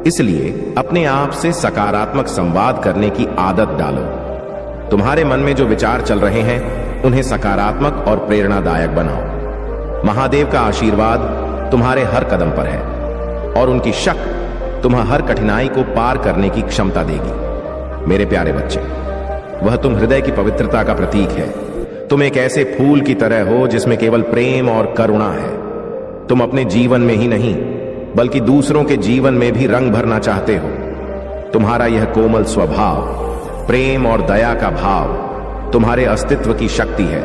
इसलिए अपने आप से सकारात्मक संवाद करने की आदत डालो। तुम्हारे मन में जो विचार चल रहे हैं उन्हें सकारात्मक और प्रेरणादायक बनाओ। महादेव का आशीर्वाद तुम्हारे हर कदम पर है और उनकी शक्ति तुम्हें हर कठिनाई को पार करने की क्षमता देगी। मेरे प्यारे बच्चे, वह तुम हृदय की पवित्रता का प्रतीक है। तुम एक ऐसे फूल की तरह हो जिसमें केवल प्रेम और करुणा है। तुम अपने जीवन में ही नहीं बल्कि दूसरों के जीवन में भी रंग भरना चाहते हो। तुम्हारा यह कोमल स्वभाव, प्रेम और दया का भाव तुम्हारे अस्तित्व की शक्ति है।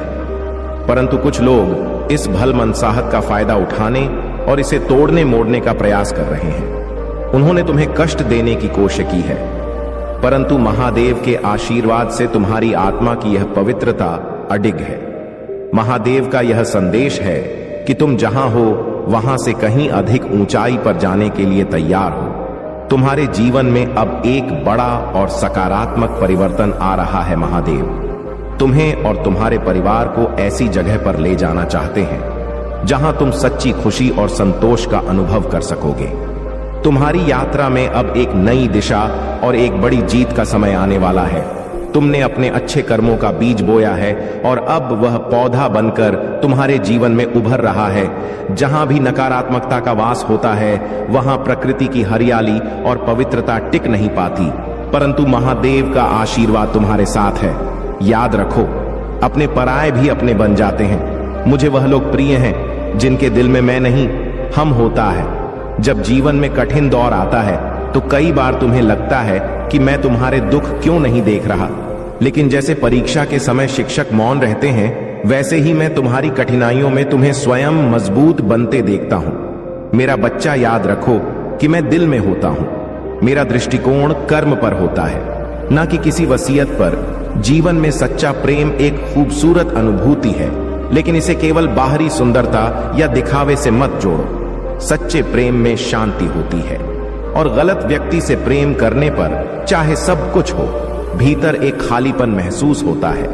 परंतु कुछ लोग इस भलमनसाहत का फायदा उठाने और इसे तोड़ने मोड़ने का प्रयास कर रहे हैं। उन्होंने तुम्हें कष्ट देने की कोशिश की है, परंतु महादेव के आशीर्वाद से तुम्हारी आत्मा की यह पवित्रता अडिग है। महादेव का यह संदेश है कि तुम जहां हो वहां से कहीं अधिक ऊंचाई पर जाने के लिए तैयार हो। तुम्हारे जीवन में अब एक बड़ा और सकारात्मक परिवर्तन आ रहा है। महादेव तुम्हें और तुम्हारे परिवार को ऐसी जगह पर ले जाना चाहते हैं जहां तुम सच्ची खुशी और संतोष का अनुभव कर सकोगे। तुम्हारी यात्रा में अब एक नई दिशा और एक बड़ी जीत का समय आने वाला है। तुमने अपने अच्छे कर्मों का बीज बोया है और अब वह पौधा बनकर तुम्हारे जीवन में उभर रहा है। जहां भी नकारात्मकता का वास होता है वहां प्रकृति की हरियाली और पवित्रता टिक नहीं पाती, परंतु महादेव का आशीर्वाद तुम्हारे साथ है। याद रखो, अपने पराये भी अपने बन जाते हैं। मुझे वह लोग प्रिय हैं जिनके दिल में मैं नहीं हम होता है। जब जीवन में कठिन दौर आता है तो कई बार तुम्हें लगता है कि मैं तुम्हारे दुख क्यों नहीं देख रहा, लेकिन जैसे परीक्षा के समय शिक्षक मौन रहते हैं, वैसे ही मैं तुम्हारी कठिनाइयों में तुम्हें स्वयं मजबूत बनते देखता हूं। मेरा बच्चा, याद रखो कि मैं दिल में होता हूं। मेरा दृष्टिकोण कर्म पर होता है, न कि किसी वसीयत पर। जीवन में सच्चा प्रेम एक खूबसूरत अनुभूति है, लेकिन इसे केवल बाहरी सुंदरता या दिखावे से मत जोड़ो। सच्चे प्रेम में शांति होती है और गलत व्यक्ति से प्रेम करने पर चाहे सब कुछ हो, भीतर एक खालीपन महसूस होता है।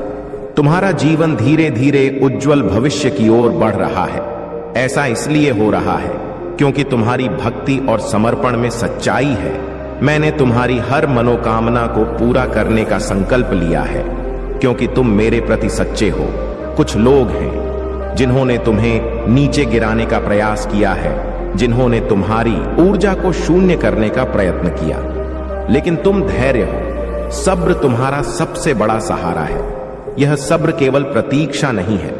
तुम्हारा जीवन धीरे धीरे उज्जवल भविष्य की ओर बढ़ रहा है। ऐसा इसलिए हो रहा है क्योंकि तुम्हारी भक्ति और समर्पण में सच्चाई है। मैंने तुम्हारी हर मनोकामना को पूरा करने का संकल्प लिया है क्योंकि तुम मेरे प्रति सच्चे हो। कुछ लोग हैं जिन्होंने तुम्हें नीचे गिराने का प्रयास किया है, जिन्होंने तुम्हारी ऊर्जा को शून्य करने का प्रयत्न किया, लेकिन तुम धैर्य हो। सब्र तुम्हारा सबसे बड़ा सहारा है। यह सब्र केवल प्रतीक्षा नहीं है,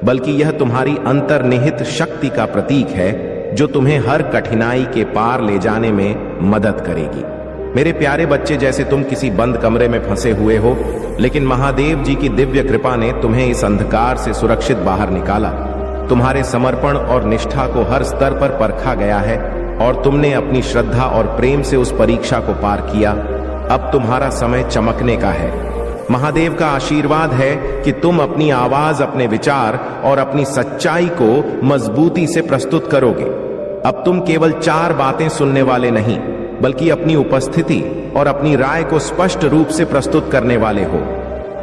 बल्कि यह तुम्हारी अंतर्निहित शक्ति का प्रतीक है जो तुम्हें हर कठिनाई के पार ले जाने में मदद करेगी। मेरे प्यारे बच्चे, जैसे तुम किसी बंद कमरे में फंसे हुए हो, लेकिन महादेव जी की दिव्य कृपा ने तुम्हें इस अंधकार से सुरक्षित बाहर निकाला। तुम्हारे समर्पण और निष्ठा को हर स्तर पर परखा गया है और तुमने अपनी श्रद्धा और प्रेम से उस परीक्षा को पार किया। अब तुम्हारा समय चमकने का है। महादेव का आशीर्वाद है कि तुम अपनी आवाज, अपने विचार और अपनी सच्चाई को मजबूती से प्रस्तुत करोगे। अब तुम केवल 4 बातें सुनने वाले नहीं, बल्कि अपनी उपस्थिति और अपनी राय को स्पष्ट रूप से प्रस्तुत करने वाले हो।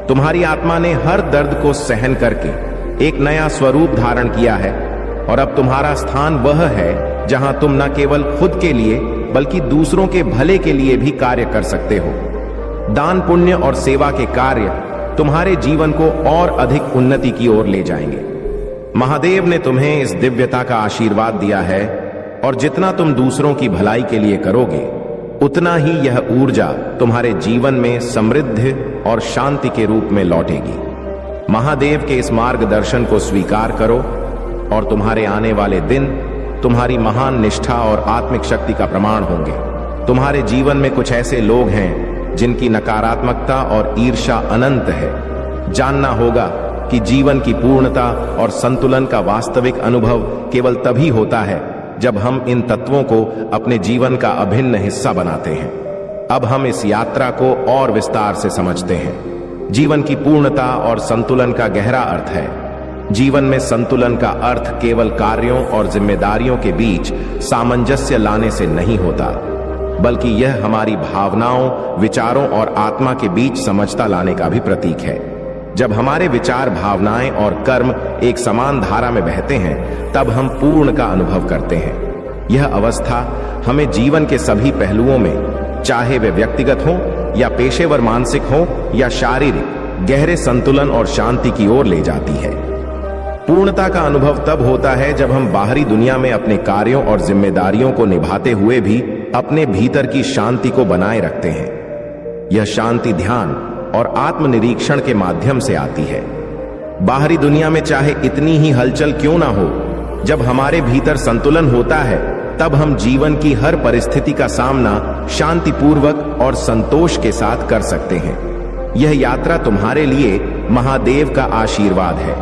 तुम्हारी आत्मा ने हर दर्द को सहन करके एक नया स्वरूप धारण किया है और अब तुम्हारा स्थान वह है जहां तुम न केवल खुद के लिए बल्कि दूसरों के भले के लिए भी कार्य कर सकते हो। दान, पुण्य और सेवा के कार्य तुम्हारे जीवन को और अधिक उन्नति की ओर ले जाएंगे। महादेव ने तुम्हें इस दिव्यता का आशीर्वाद दिया है और जितना तुम दूसरों की भलाई के लिए करोगे, उतना ही यह ऊर्जा तुम्हारे जीवन में समृद्धि और शांति के रूप में लौटेगी। महादेव के इस मार्गदर्शन को स्वीकार करो और तुम्हारे आने वाले दिन तुम्हारी महान निष्ठा और आत्मिक शक्ति का प्रमाण होंगे। तुम्हारे जीवन में कुछ ऐसे लोग हैं जिनकी नकारात्मकता और ईर्ष्या अनंत है। जानना होगा कि जीवन की पूर्णता और संतुलन का वास्तविक अनुभव केवल तभी होता है जब हम इन तत्वों को अपने जीवन का अभिन्न हिस्सा बनाते हैं। अब हम इस यात्रा को और विस्तार से समझते हैं। जीवन की पूर्णता और संतुलन का गहरा अर्थ है। जीवन में संतुलन का अर्थ केवल कार्यों और जिम्मेदारियों के बीच सामंजस्य लाने से नहीं होता, बल्कि यह हमारी भावनाओं, विचारों और आत्मा के बीच समझता लाने का भी प्रतीक है। जब हमारे विचार, भावनाएं और कर्म एक समान धारा में बहते हैं, तब हम पूर्ण का अनुभव करते हैं। यह अवस्था हमें जीवन के सभी पहलुओं में, चाहे वे व्यक्तिगत हों या पेशेवर, मानसिक हों या शारीरिक, गहरे संतुलन और शांति की ओर ले जाती है। पूर्णता का अनुभव तब होता है जब हम बाहरी दुनिया में अपने कार्यों और जिम्मेदारियों को निभाते हुए भी अपने भीतर की शांति को बनाए रखते हैं। यह शांति ध्यान और आत्मनिरीक्षण के माध्यम से आती है। बाहरी दुनिया में चाहे इतनी ही हलचल क्यों ना हो, जब हमारे भीतर संतुलन होता है, तब हम जीवन की हर परिस्थिति का सामना शांतिपूर्वक और संतोष के साथ कर सकते हैं। यह यात्रा तुम्हारे लिए महादेव का आशीर्वाद है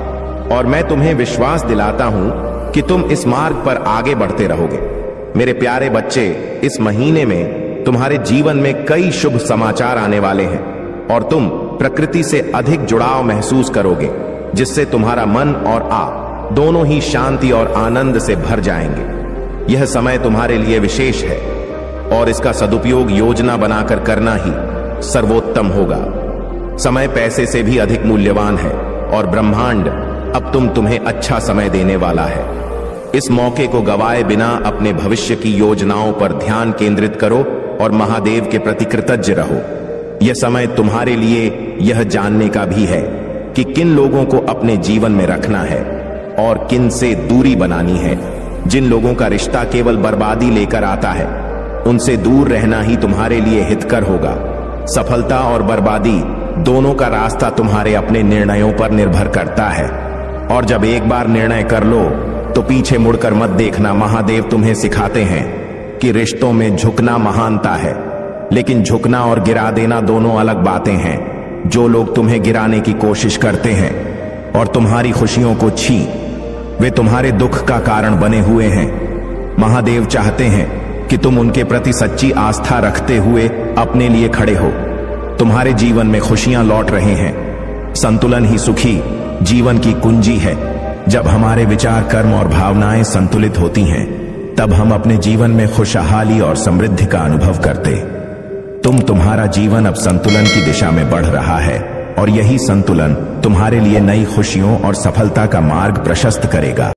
और मैं तुम्हें विश्वास दिलाता हूं कि तुम इस मार्ग पर आगे बढ़ते रहोगे। मेरे प्यारे बच्चे, इस महीने में तुम्हारे जीवन में कई शुभ समाचार आने वाले हैं और तुम प्रकृति से अधिक जुड़ाव महसूस करोगे, जिससे तुम्हारा मन और आप दोनों ही शांति और आनंद से भर जाएंगे। यह समय तुम्हारे लिए विशेष है और इसका सदुपयोग योजना बनाकर करना ही सर्वोत्तम होगा। समय पैसे से भी अधिक मूल्यवान है और ब्रह्मांड अब तुम्हें अच्छा समय देने वाला है। इस मौके को गवाए बिना अपने भविष्य की योजनाओं पर ध्यान केंद्रित करो और महादेव के प्रति कृतज्ञ रहो। यह समय तुम्हारे लिए यह जानने का भी है कि किन लोगों को अपने जीवन में रखना है और किन से दूरी बनानी है। जिन लोगों का रिश्ता केवल बर्बादी लेकर आता है, उनसे दूर रहना ही तुम्हारे लिए हितकर होगा। सफलता और बर्बादी दोनों का रास्ता तुम्हारे अपने निर्णयों पर निर्भर करता है और जब एक बार निर्णय कर लो तो पीछे मुड़कर मत देखना। महादेव तुम्हें सिखाते हैं कि रिश्तों में झुकना महानता है, लेकिन झुकना और गिरा देना दोनों अलग बातें हैं। जो लोग तुम्हें गिराने की कोशिश करते हैं और तुम्हारी खुशियों को वे तुम्हारे दुख का कारण बने हुए हैं। महादेव चाहते हैं कि तुम उनके प्रति सच्ची आस्था रखते हुए अपने लिए खड़े हो। तुम्हारे जीवन में खुशियां लौट रहे हैं। संतुलन ही सुखी जीवन की कुंजी है। जब हमारे विचार, कर्म और भावनाएं संतुलित होती हैं, तब हम अपने जीवन में खुशहाली और समृद्धि का अनुभव करते। तुम्हारा जीवन अब संतुलन की दिशा में बढ़ रहा है और यही संतुलन तुम्हारे लिए नई खुशियों और सफलता का मार्ग प्रशस्त करेगा।